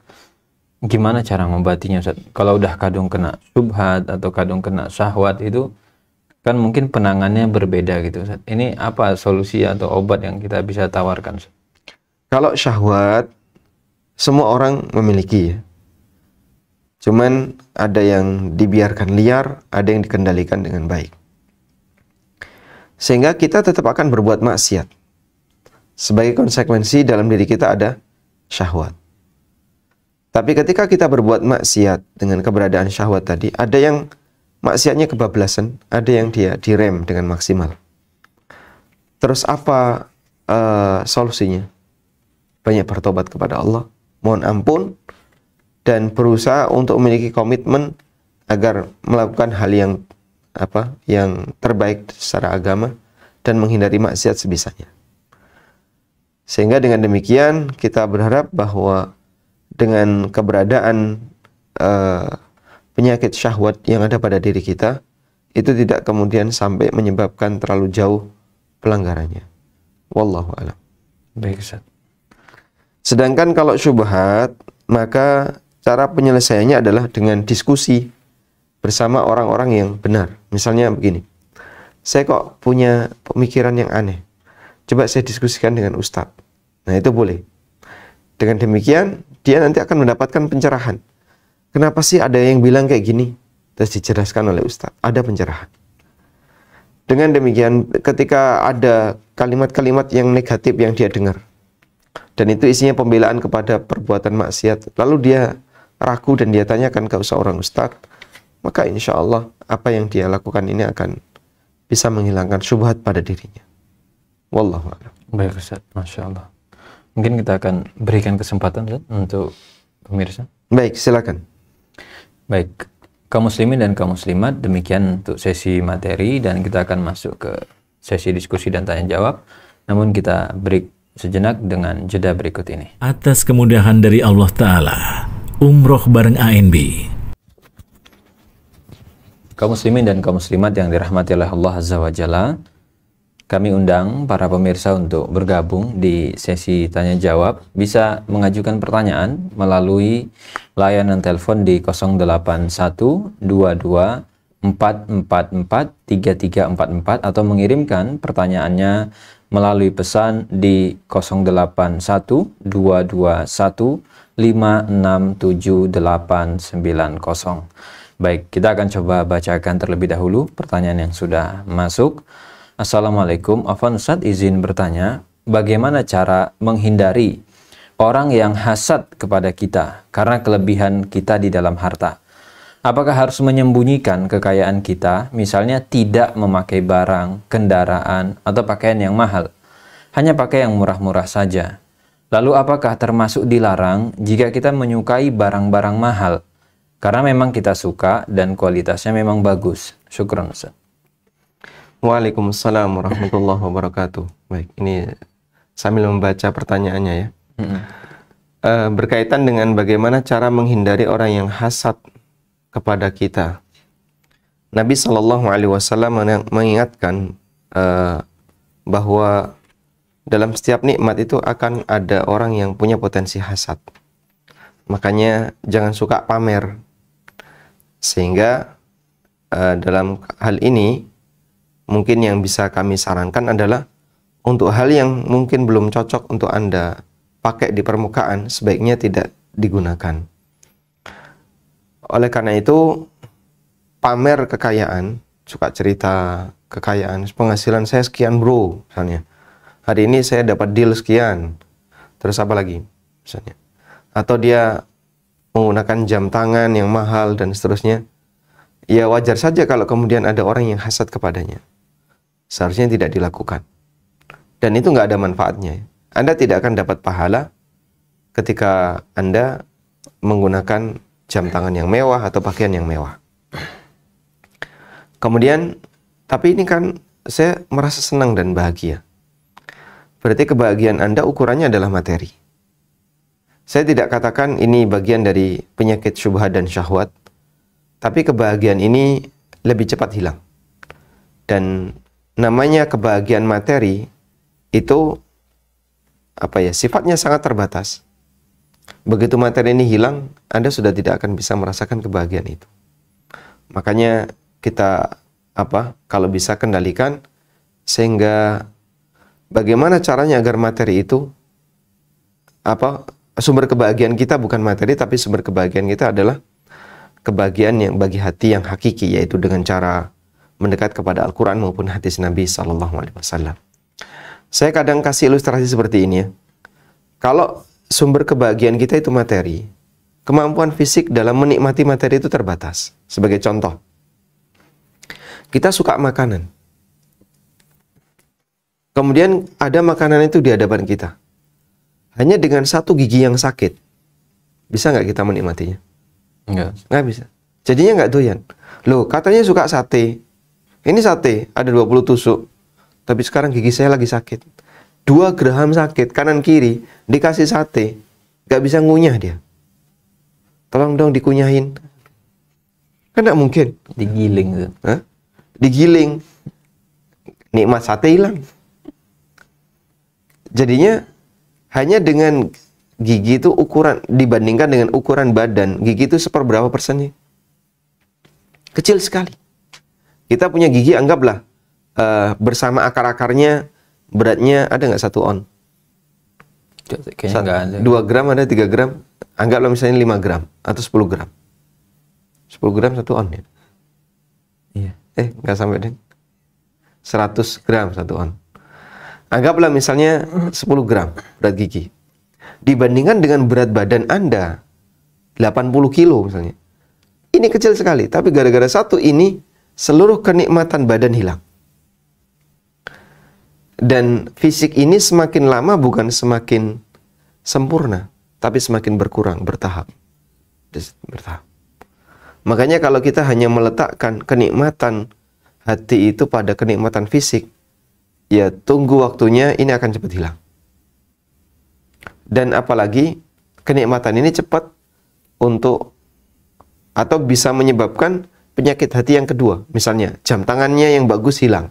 gimana cara membatinya Ustaz? Kalau udah kadung kena syubhat atau kadung kena syahwat itu kan mungkin penangannya berbeda gitu Ustaz. Ini apa solusi atau obat yang kita bisa tawarkan Ustaz? Kalau syahwat semua orang memiliki ya. Cuman ada yang dibiarkan liar, ada yang dikendalikan dengan baik. Sehingga kita tetap akan berbuat maksiat. Sebagai konsekuensi dalam diri kita ada syahwat. Tapi ketika kita berbuat maksiat dengan keberadaan syahwat tadi, ada yang maksiatnya kebablasan, ada yang dia direm dengan maksimal. Terus apa solusinya? Banyak bertobat kepada Allah, mohon ampun, dan berusaha untuk memiliki komitmen agar melakukan hal yang terbaik secara agama dan menghindari maksiat sebisanya. Sehingga dengan demikian kita berharap bahwa dengan keberadaan penyakit syahwat yang ada pada diri kita itu tidak kemudian sampai menyebabkan terlalu jauh pelanggarannya. Wallahu a'lam. Baik Ustaz. Sedangkan kalau syubhat, maka cara penyelesaiannya adalah dengan diskusi bersama orang-orang yang benar. Misalnya begini, saya kok punya pemikiran yang aneh, coba saya diskusikan dengan ustadz. Nah itu boleh. Dengan demikian dia nanti akan mendapatkan pencerahan. Kenapa sih ada yang bilang kayak gini? Terus dijelaskan oleh ustadz, ada pencerahan. Dengan demikian ketika ada kalimat-kalimat yang negatif yang dia dengar, dan itu isinya pembelaan kepada perbuatan maksiat, lalu dia ragu dan dia tanyakan ke seorang ustadz, maka insya Allah apa yang dia lakukan ini akan bisa menghilangkan syubhat pada dirinya. Wallahu a'lam. Baik Ustaz, Masya Allah. Mungkin kita akan berikan kesempatan Ustaz untuk pemirsa. Baik, silakan. Baik, kaum muslimin dan kaum muslimat, demikian untuk sesi materi dan kita akan masuk ke sesi diskusi dan tanya jawab. Namun kita break sejenak dengan jeda berikut ini. Atas kemudahan dari Allah Ta'ala, umroh bareng ANB. Kaum muslimin dan kaum muslimat yang dirahmati oleh Allah Azza wa Jalla, kami undang para pemirsa untuk bergabung di sesi tanya jawab. Bisa mengajukan pertanyaan melalui layanan telepon di 08122444344 atau mengirimkan pertanyaannya melalui pesan di 081221567890. Baik, kita akan coba bacakan terlebih dahulu pertanyaan yang sudah masuk. Assalamualaikum, Afwan Ustaz, izin bertanya, bagaimana cara menghindari orang yang hasad kepada kita karena kelebihan kita di dalam harta? Apakah harus menyembunyikan kekayaan kita, misalnya tidak memakai barang, kendaraan, atau pakaian yang mahal, hanya pakai yang murah-murah saja? Lalu apakah termasuk dilarang jika kita menyukai barang-barang mahal? Karena memang kita suka dan kualitasnya memang bagus. Syukran Ustaz. Waalaikumsalam warahmatullahi wabarakatuh. Baik, ini sambil membaca pertanyaannya ya. Berkaitan dengan bagaimana cara menghindari orang yang hasad kepada kita. Nabi SAW mengingatkan bahwa dalam setiap nikmat itu akan ada orang yang punya potensi hasad. Makanya jangan suka pamer. Sehingga dalam hal ini mungkin yang bisa kami sarankan adalah untuk hal yang mungkin belum cocok untuk Anda pakai di permukaan sebaiknya tidak digunakan. Oleh karena itu, pamer kekayaan, suka cerita kekayaan, penghasilan saya sekian bro, misalnya. Hari ini saya dapat deal sekian. Terus apa lagi, misalnya. Atau dia menggunakan jam tangan yang mahal dan seterusnya. Ya wajar saja kalau kemudian ada orang yang hasad kepadanya. Seharusnya tidak dilakukan. Dan itu nggak ada manfaatnya. Anda tidak akan dapat pahala ketika Anda menggunakan jam tangan yang mewah atau pakaian yang mewah. Kemudian, tapi ini kan saya merasa senang dan bahagia. Berarti kebahagiaan Anda ukurannya adalah materi. Saya tidak katakan ini bagian dari penyakit syubhat dan syahwat, tapi kebahagiaan ini lebih cepat hilang. Dan namanya kebahagiaan materi itu sifatnya sangat terbatas. Begitu materi ini hilang, Anda sudah tidak akan bisa merasakan kebahagiaan itu. Makanya kita kalau bisa kendalikan sehingga bagaimana caranya agar materi itu sumber kebahagiaan kita bukan materi, tapi sumber kebahagiaan kita adalah kebahagiaan yang bagi hati yang hakiki, yaitu dengan cara mendekat kepada Al-Quran maupun hadis Nabi SAW. Saya kadang kasih ilustrasi seperti ini ya. Kalau sumber kebahagiaan kita itu materi, kemampuan fisik dalam menikmati materi itu terbatas. Sebagai contoh, kita suka makanan. Kemudian ada makanan itu di hadapan kita. Hanya dengan satu gigi yang sakit, bisa nggak kita menikmatinya? Nggak bisa. Jadinya nggak doyan. Loh, katanya suka sate. Ini sate, ada 20 tusuk. Tapi sekarang gigi saya lagi sakit. 2 gram sakit, kanan kiri, dikasih sate. Nggak bisa ngunyah dia. Tolong dong dikunyahin. Kan nggak mungkin. Digiling. Digiling. Nikmat sate hilang. Jadinya, hanya dengan gigi itu ukuran, dibandingkan dengan ukuran badan, gigi itu seperberapa persennya? Kecil sekali. Kita punya gigi, anggaplah bersama akar-akarnya beratnya ada nggak 1 on? Kayaknya nggak ada. 2 gram ada, 3 gram. Anggaplah misalnya 5 gram atau 10 gram. 10 gram 1 on ya? Iya. Nggak sampai deh. 100 gram 1 on. Anggaplah misalnya 10 gram berat gigi. Dibandingkan dengan berat badan Anda 80 kilo misalnya. Ini kecil sekali, tapi gara-gara satu ini seluruh kenikmatan badan hilang. Dan fisik ini semakin lama bukan semakin sempurna, tapi semakin berkurang, bertahap. Makanya kalau kita hanya meletakkan kenikmatan hati itu pada kenikmatan fisik, ya tunggu waktunya ini akan cepat hilang. Dan apalagi kenikmatan ini cepat atau bisa menyebabkan penyakit hati yang kedua. Misalnya jam tangannya yang bagus hilang.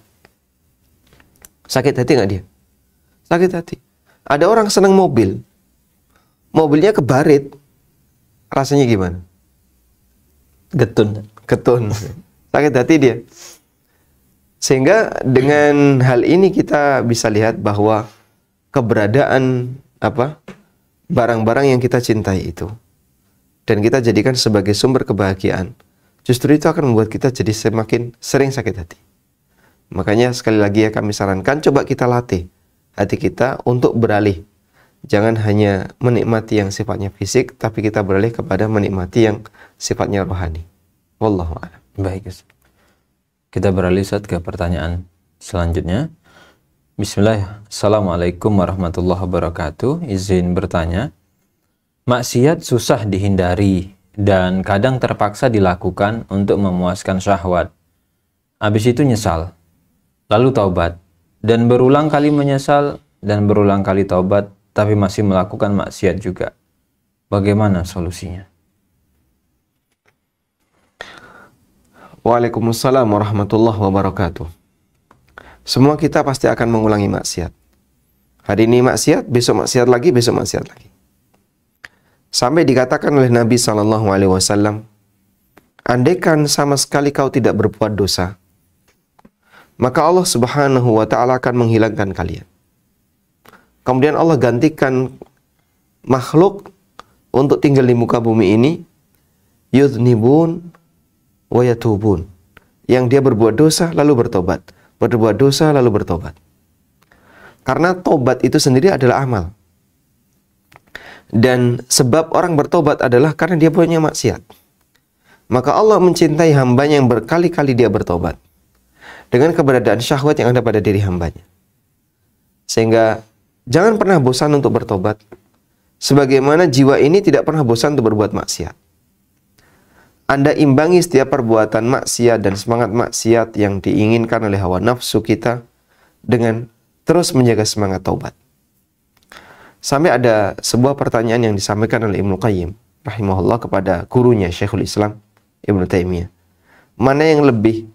Sakit hati nggak dia? Sakit hati. Ada orang senang mobil. Mobilnya kebarit. Rasanya gimana? Getun. Sakit hati dia. Sehingga dengan hal ini kita bisa lihat bahwa keberadaan barang-barang yang kita cintai itu dan kita jadikan sebagai sumber kebahagiaan, justru itu akan membuat kita jadi semakin sering sakit hati. Makanya sekali lagi ya kami sarankan, coba kita latih hati kita untuk beralih. Jangan hanya menikmati yang sifatnya fisik, tapi kita beralih kepada menikmati yang sifatnya rohani. Wallahu a'lam. Baik, Ustaz. Kita beralih ke pertanyaan selanjutnya. Bismillah. Assalamualaikum warahmatullahi wabarakatuh. Izin bertanya. Maksiat susah dihindari dan kadang terpaksa dilakukan untuk memuaskan syahwat. Habis itu nyesal. Lalu taubat. Dan berulang kali menyesal dan berulang kali taubat, tapi masih melakukan maksiat juga. Bagaimana solusinya? Waalaikumsalam warahmatullahi wabarakatuh. Semua kita pasti akan mengulangi maksiat. Hari ini maksiat, besok maksiat lagi, besok maksiat lagi. Sampai dikatakan oleh Nabi SAW, andaikan sama sekali kau tidak berbuat dosa, maka Allah Subhanahu wa Ta'ala akan menghilangkan kalian. Kemudian Allah gantikan makhluk untuk tinggal di muka bumi ini, yudhnibun wa yatubun, yang dia berbuat dosa lalu bertobat, berbuat dosa lalu bertobat. Karena tobat itu sendiri adalah amal. Dan sebab orang bertobat adalah karena dia punya maksiat. Maka Allah mencintai hambanya yang berkali-kali dia bertobat dengan keberadaan syahwat yang ada pada diri hambanya. Sehingga jangan pernah bosan untuk bertobat, sebagaimana jiwa ini tidak pernah bosan untuk berbuat maksiat. Anda imbangi setiap perbuatan maksiat dan semangat maksiat yang diinginkan oleh hawa nafsu kita dengan terus menjaga semangat taubat. Sampai ada sebuah pertanyaan yang disampaikan oleh Ibnu Qayyim rahimahullah kepada gurunya Syekhul Islam Ibnu Taimiyah. Mana yang lebih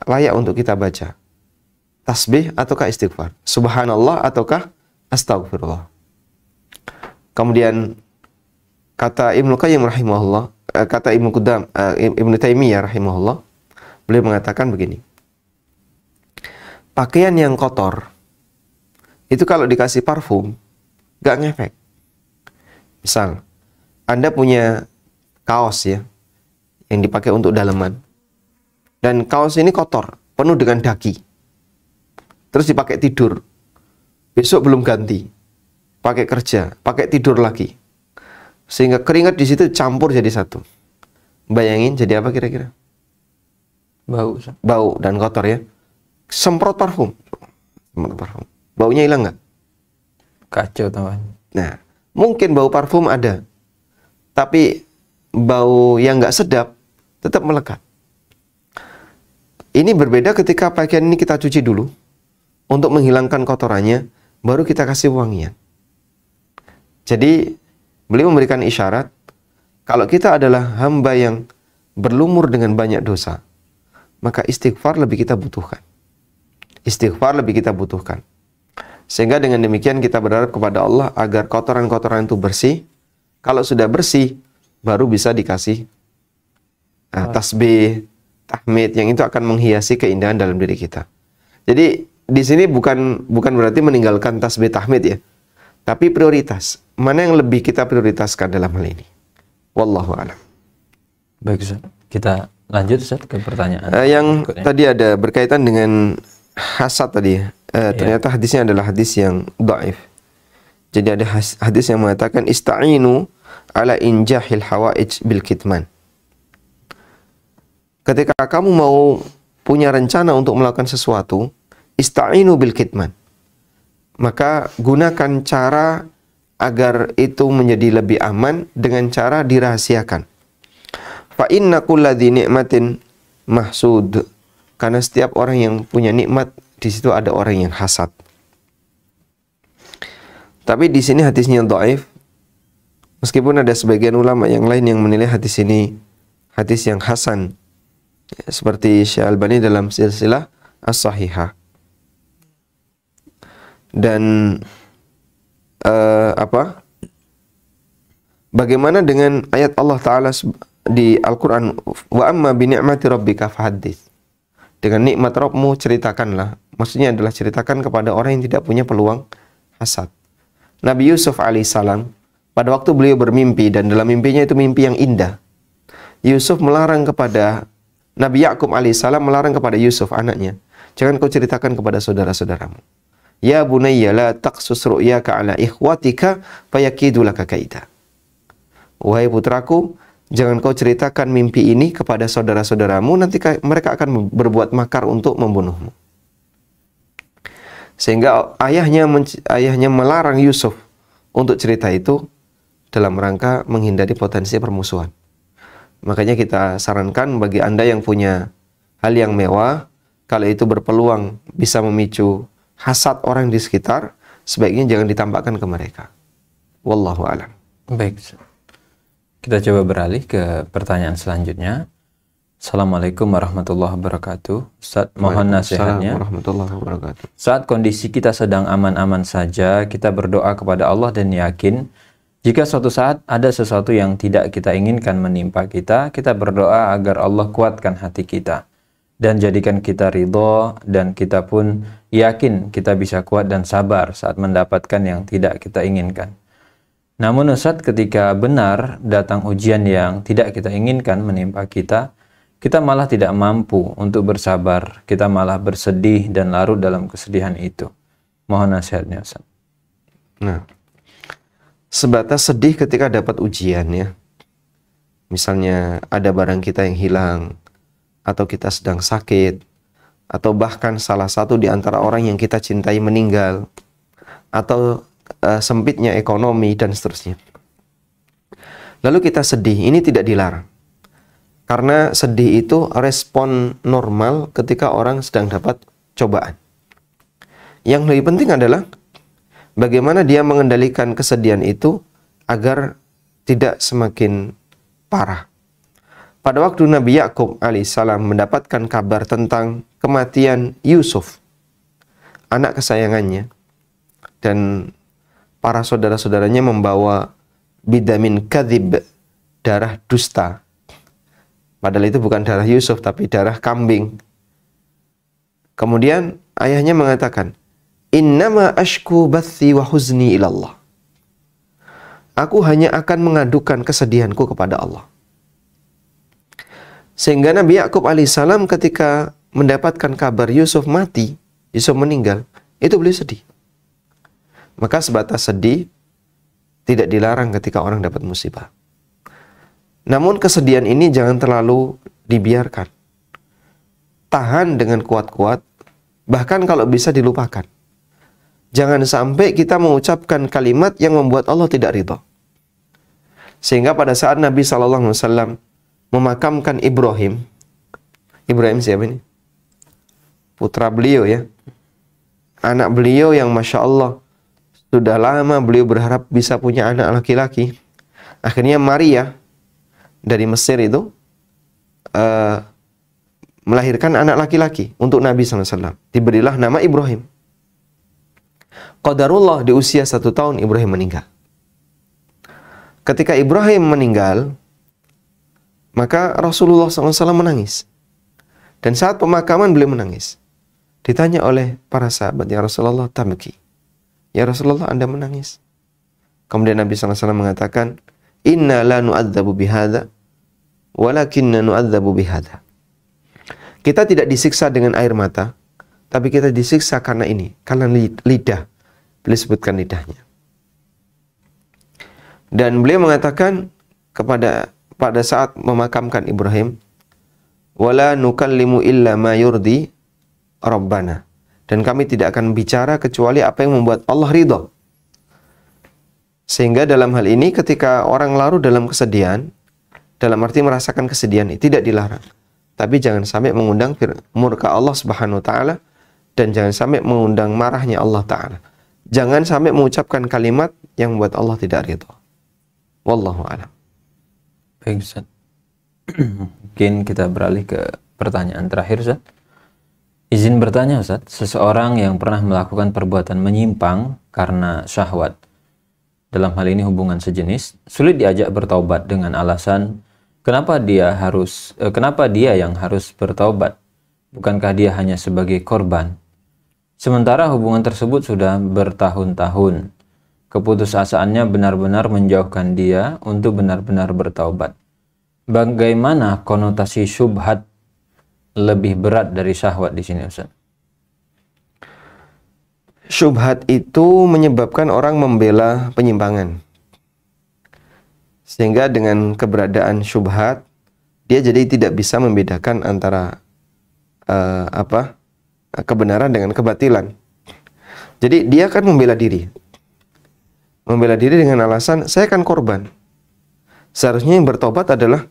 layak untuk kita baca? Tasbih ataukah istighfar? Subhanallah ataukah astagfirullah? Kemudian kata Ibnu Qayyim rahimahullah, kata Ibnu Taimiyah rahimahullah, beliau mengatakan begini. Pakaian yang kotor itu kalau dikasih parfum gak ngefek. Misal Anda punya kaos ya yang dipakai untuk daleman, dan kaos ini kotor, penuh dengan daki, terus dipakai tidur, besok belum ganti, pakai kerja, pakai tidur lagi, sehingga keringat di situ campur jadi satu. Bayangin jadi apa kira-kira? Bau dan kotor ya. Semprot parfum, baunya hilang nggak? Kacau teman. Nah, mungkin bau parfum ada, tapi bau yang nggak sedap tetap melekat. Ini berbeda ketika pakaian ini kita cuci dulu untuk menghilangkan kotorannya, baru kita kasih wangian. Jadi beliau memberikan isyarat kalau kita adalah hamba yang berlumur dengan banyak dosa, maka istighfar lebih kita butuhkan. Istighfar lebih kita butuhkan. Sehingga dengan demikian kita berharap kepada Allah agar kotoran-kotoran itu bersih. Kalau sudah bersih, baru bisa dikasih tasbih, tahmid, yang itu akan menghiasi keindahan dalam diri kita. Jadi di sini bukan berarti meninggalkan tasbih tahmid ya, tapi prioritas. Mana yang lebih kita prioritaskan dalam hal ini? Wallahu a'lam. Baik Ustaz, kita lanjut Ustaz ke pertanyaan yang berikutnya. Tadi ada berkaitan dengan hasad tadi ya. Ternyata hadisnya adalah hadis yang dhaif. Jadi ada hadis yang mengatakan ista'inu ala injahil hawaij bil kitman. Ketika kamu mau punya rencana untuk melakukan sesuatu, ista'inu bil kitman, maka gunakan cara agar itu menjadi lebih aman dengan cara dirahasiakan. Fa inna kulladzi ni'matin mahsud. Karena setiap orang yang punya nikmat, di situ ada orang yang hasad. Tapi di sini hadisnya dhaif. Meskipun ada sebagian ulama yang lain yang menilai hadis ini hadis yang hasan, seperti Syekh Albani dalam silsilah as-sahihah. Dan bagaimana dengan ayat Allah Ta'ala di Al-Quran, wa amma bi ni'mati rabbika fahaddits. Dengan nikmat Rabbmu ceritakanlah. Maksudnya adalah ceritakan kepada orang yang tidak punya peluang hasad. Nabi Yusuf alaihissalam, pada waktu beliau bermimpi, dan dalam mimpinya itu mimpi yang indah, Yusuf melarang kepada Nabi Yakub alaihissalam, melarang kepada Yusuf anaknya, jangan kau ceritakan kepada saudara-saudaramu. Ya bunayya la taqsus ru'yaka ala ikhwatika fayakidu laka kaida. Wahai putraku, jangan kau ceritakan mimpi ini kepada saudara-saudaramu, nanti mereka akan berbuat makar untuk membunuhmu. Sehingga ayahnya melarang Yusuf untuk cerita itu dalam rangka menghindari potensi permusuhan. Makanya kita sarankan bagi Anda yang punya hal yang mewah, kalau itu berpeluang bisa memicu hasad orang di sekitar, sebaiknya jangan ditampakkan ke mereka. Wallahu a'lam. Baik. Kita coba beralih ke pertanyaan selanjutnya. Assalamualaikum warahmatullahi wabarakatuh. Ustaz, mohon nasihatnya. Warahmatullahi wabarakatuh. Saat kondisi kita sedang aman-aman saja, kita berdoa kepada Allah dan yakin jika suatu saat ada sesuatu yang tidak kita inginkan menimpa kita, kita berdoa agar Allah kuatkan hati kita dan jadikan kita ridho, dan kita pun yakin kita bisa kuat dan sabar saat mendapatkan yang tidak kita inginkan. Namun Ustadz, ketika benar datang ujian yang tidak kita inginkan menimpa kita, kita malah tidak mampu untuk bersabar, kita malah bersedih dan larut dalam kesedihan itu. Mohon nasihatnya Ustadz. Nah, sebatas sedih ketika dapat ujian ya. Misalnya ada barang kita yang hilang, atau kita sedang sakit, atau bahkan salah satu di antara orang yang kita cintai meninggal, atau sempitnya ekonomi dan seterusnya. Lalu kita sedih, ini tidak dilarang. Karena sedih itu respon normal ketika orang sedang dapat cobaan. Yang lebih penting adalah bagaimana dia mengendalikan kesedihan itu agar tidak semakin parah. Pada waktu Nabi Yakub alaihissalam mendapatkan kabar tentang kematian Yusuf, anak kesayangannya, dan para saudara-saudaranya membawa bidamin kadhib, darah dusta. Padahal itu bukan darah Yusuf, tapi darah kambing. Kemudian ayahnya mengatakan, innama ashku bathi wa huzni ilallah. Aku hanya akan mengadukan kesedihanku kepada Allah. Sehingga Nabi Yakub alaihissalam ketika mendapatkan kabar Yusuf mati, Yusuf meninggal, itu beliau sedih. Maka sebatas sedih tidak dilarang ketika orang dapat musibah. Namun kesedihan ini jangan terlalu dibiarkan. Tahan dengan kuat-kuat, bahkan kalau bisa dilupakan. Jangan sampai kita mengucapkan kalimat yang membuat Allah tidak ridha. Sehingga pada saat Nabi SAW memakamkan Ibrahim siapa ini? Putra beliau ya. Anak beliau yang Masya Allah sudah lama beliau berharap bisa punya anak laki-laki. Akhirnya Maria dari Mesir itu melahirkan anak laki-laki untuk Nabi SAW. Diberilah nama Ibrahim. Qadarullah di usia 1 tahun Ibrahim meninggal. Ketika Ibrahim meninggal, maka Rasulullah SAW menangis. Dan saat pemakaman beliau menangis. Ditanya oleh para sahabat, ya Rasulullah tabki. Ya Rasulullah, Anda menangis. Kemudian Nabi SAW mengatakan, inna la nu'adzabu bihadza, walakinna nu'adzabu bihadza. Kita tidak disiksa dengan air mata, tapi kita disiksa karena ini, karena lidah. Beliau sebutkan lidahnya. Dan beliau mengatakan pada saat memakamkan Ibrahim, wala nukallimu illa ma yurdi Rabbana. Dan kami tidak akan bicara kecuali apa yang membuat Allah ridha. Sehingga dalam hal ini ketika orang larut dalam kesedihan, dalam arti merasakan kesedihan ini tidak dilarang. Tapi jangan sampai mengundang murka Allah Subhanahu wa taala dan jangan sampai mengundang marahnya Allah taala. Jangan sampai mengucapkan kalimat yang membuat Allah tidak ridha. Wallahu a'lam. Baik Ustaz. Mungkin kita beralih ke pertanyaan terakhir Ustaz. Izin bertanya Ustaz, seseorang yang pernah melakukan perbuatan menyimpang karena syahwat, dalam hal ini hubungan sejenis, sulit diajak bertaubat dengan alasan kenapa dia yang harus bertaubat? Bukankah dia hanya sebagai korban? Sementara hubungan tersebut sudah bertahun-tahun. Keputusasaannya benar-benar menjauhkan dia untuk benar-benar bertaubat. Bagaimana konotasi syubhat lebih berat dari syahwat di sini Ustaz? Syubhat itu menyebabkan orang membela penyimpangan. Sehingga dengan keberadaan syubhat, dia jadi tidak bisa membedakan antara kebenaran dengan kebatilan. Jadi dia akan membela diri. Membela diri dengan alasan saya kan korban. Seharusnya yang bertobat adalah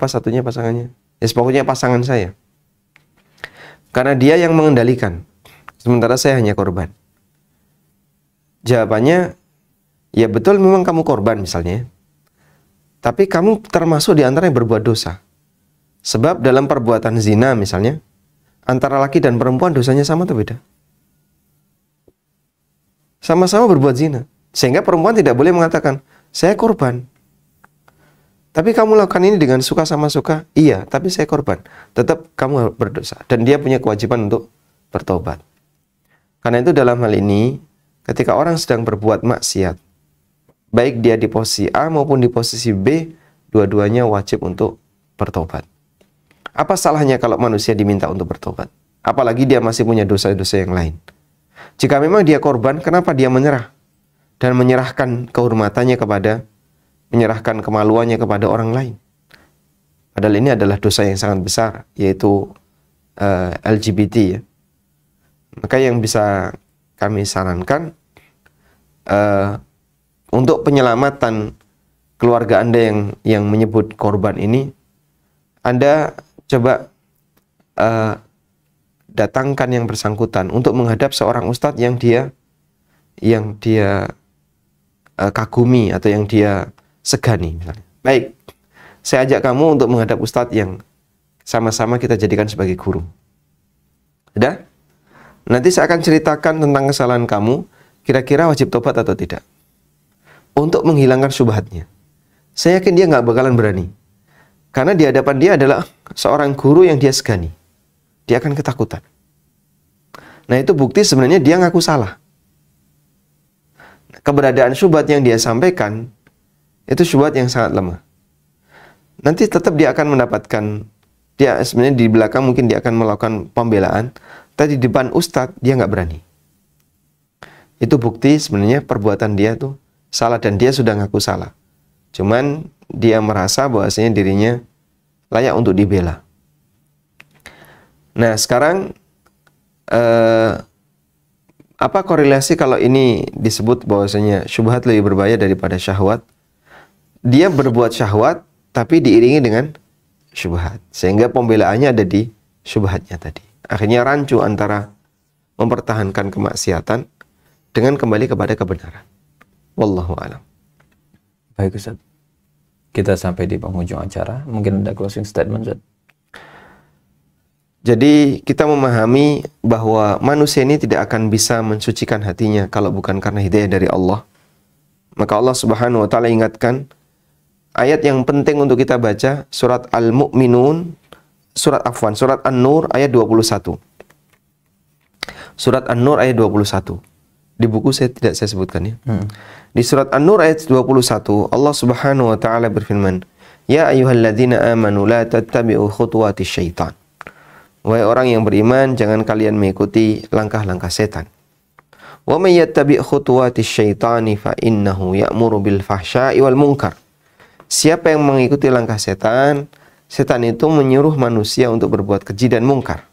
satunya pasangannya. Ya pokoknya pasangan saya. Karena dia yang mengendalikan. Sementara saya hanya korban. Jawabannya, ya betul memang kamu korban misalnya. Tapi kamu termasuk di antara yang berbuat dosa. Sebab dalam perbuatan zina misalnya, antara laki dan perempuan dosanya sama atau beda? Sama-sama berbuat zina. Sehingga perempuan tidak boleh mengatakan, saya korban. Tapi kamu lakukan ini dengan suka sama suka? Iya, tapi saya korban. Tetap kamu berdosa. Dan dia punya kewajiban untuk bertobat. Karena itu dalam hal ini, ketika orang sedang berbuat maksiat, baik dia di posisi A maupun di posisi B, dua-duanya wajib untuk bertobat. Apa salahnya kalau manusia diminta untuk bertobat? Apalagi dia masih punya dosa-dosa yang lain. Jika memang dia korban, kenapa dia menyerah? Dan menyerahkan kehormatannya menyerahkan kemaluannya kepada orang lain. Padahal ini adalah dosa yang sangat besar, yaitu LGBT ya. Maka yang bisa kami sarankan untuk penyelamatan keluarga Anda yang menyebut korban ini, Anda coba datangkan yang bersangkutan untuk menghadap seorang ustadz yang dia kagumi atau yang dia segani misalnya. Baik, saya ajak kamu untuk menghadap ustadz yang sama-sama kita jadikan sebagai guru. Sudah? Nanti saya akan ceritakan tentang kesalahan kamu, kira-kira wajib tobat atau tidak. Untuk menghilangkan syubhatnya. Saya yakin dia nggak bakalan berani. Karena di hadapan dia adalah seorang guru yang dia segani. Dia akan ketakutan. Nah, itu bukti sebenarnya dia ngaku salah. Keberadaan syubhat yang dia sampaikan, itu syubhat yang sangat lemah. Nanti tetap dia akan mendapatkan, dia sebenarnya di belakang mungkin dia akan melakukan pembelaan, tapi di depan ustadz dia nggak berani. Itu bukti sebenarnya perbuatan dia tuh salah dan dia sudah ngaku salah. Cuman dia merasa bahwasanya dirinya layak untuk dibela. Nah, sekarang apa korelasi kalau ini disebut bahwasanya syubhat lebih berbahaya daripada syahwat? Dia berbuat syahwat tapi diiringi dengan syubhat, sehingga pembelaannya ada di syubhatnya tadi. Akhirnya rancu antara mempertahankan kemaksiatan dengan kembali kepada kebenaran. Wallahu a'lam. Baik Ustaz, kita sampai di penghujung acara. Mungkin ada closing statement Ustaz? Jadi kita memahami bahwa manusia ini tidak akan bisa mensucikan hatinya kalau bukan karena hidayah dari Allah. Maka Allah Subhanahu wa taala ingatkan ayat yang penting untuk kita baca, surat Al-Mu'minun, surat An-Nur ayat 21. Surat An-Nur ayat 21. Di buku saya sebutkan ya. Di surat An-Nur ayat 21, Allah Subhanahu wa taala berfirman, "Ya ayyuhalladzina amanu la tattabi'u khutuwatis syaitan." Wahai orang yang beriman, jangan kalian mengikuti langkah-langkah setan. Wa may yattabi' khutuwatis syaitani fa innahu ya'muru bil fahsya'i wal munkar. Siapa yang mengikuti langkah setan, setan itu menyuruh manusia untuk berbuat keji dan mungkar.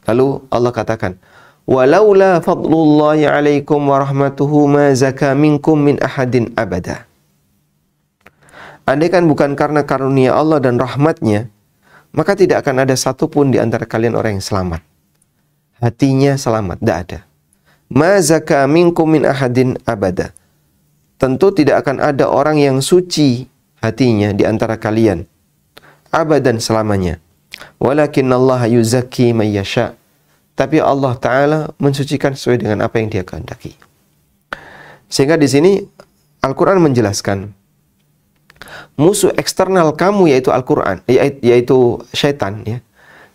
Lalu Allah katakan, "Walaula fadlullahi 'alaikum wa rahmatuhu ma zaka minkum min ahadin abada." Andaikan bukan karena karunia Allah dan rahmatnya, maka tidak akan ada satupun di antara kalian orang yang selamat. Hatinya selamat, tidak ada. Ma zaka minkum min ahadin abada. Tentu tidak akan ada orang yang suci hatinya di antara kalian abadan selamanya. Walakinallaha yuzakki man yasha. Tapi Allah Ta'ala mensucikan sesuai dengan apa yang Dia kehendaki. Sehingga di sini Al-Quran menjelaskan musuh eksternal kamu yaitu Al-Quran, yaitu syaitan ya,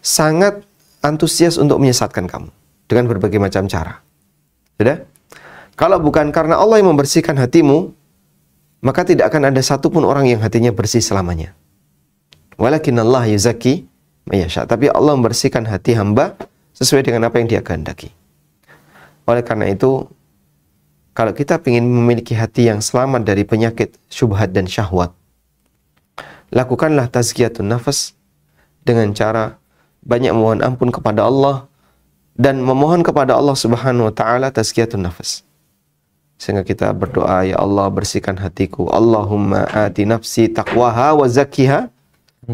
sangat antusias untuk menyesatkan kamu dengan berbagai macam cara. Sudah? Kalau bukan karena Allah yang membersihkan hatimu, maka tidak akan ada satupun orang yang hatinya bersih selamanya. Walakinallaha yuzakki man yasha. Tapi Allah membersihkan hati hamba sesuai dengan apa yang Dia kehendaki. Oleh karena itu, kalau kita ingin memiliki hati yang selamat dari penyakit syubhat dan syahwat, lakukanlah tazkiyatun nafas dengan cara banyak memohon ampun kepada Allah dan memohon kepada Allah Subhanahu wa taala tazkiyatun nafas. Sehingga kita berdoa, ya Allah bersihkan hatiku. Allahumma ati nafsi taqwaha wa zakkiha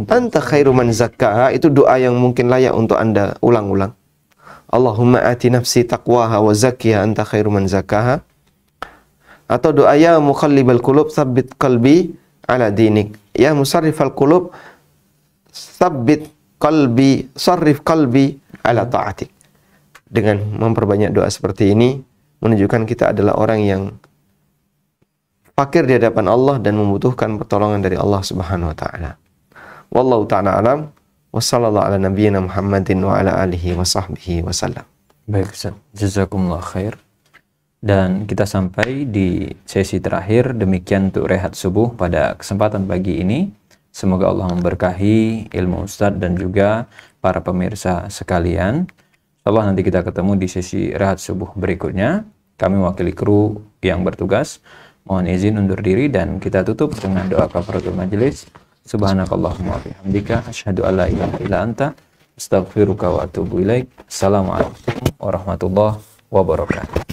anta khairu man zakkaha. Itu doa yang mungkin layak untuk Anda ulang-ulang. Allahumma ati nafsi taqwaha wa zakkiha anta khairu man zakkaha. Atau doa ya muqallibal qulub tsabbit qalbi ala dinik. Ya musarrifal qulub tsabbit qalbi, sarrif qalbi ala ta'atik. Dengan memperbanyak doa seperti ini menunjukkan kita adalah orang yang fakir di hadapan Allah dan membutuhkan pertolongan dari Allah Subhanahu wa taala. Wallahu ta'ala alam wa sallallahu ala nabiyyina Muhammadin wa ala alihi wa sahbihi wa sallam. Baik Ustaz, jazakumullah khair. Dan kita sampai di sesi terakhir. Demikian untuk rehat subuh pada kesempatan pagi ini. Semoga Allah memberkahi ilmu Ustadz dan juga para pemirsa sekalian. Insyaallah nanti kita ketemu di sesi rehat subuh berikutnya. Kami mewakili kru yang bertugas mohon izin undur diri dan kita tutup dengan doa kafaratul majelis. Subhanakallahumma wa bihamdika asyhadu alla ilaha illa anta astaghfiruka wa atubu ilaik. Assalamualaikum warahmatullahi wabarakatuh.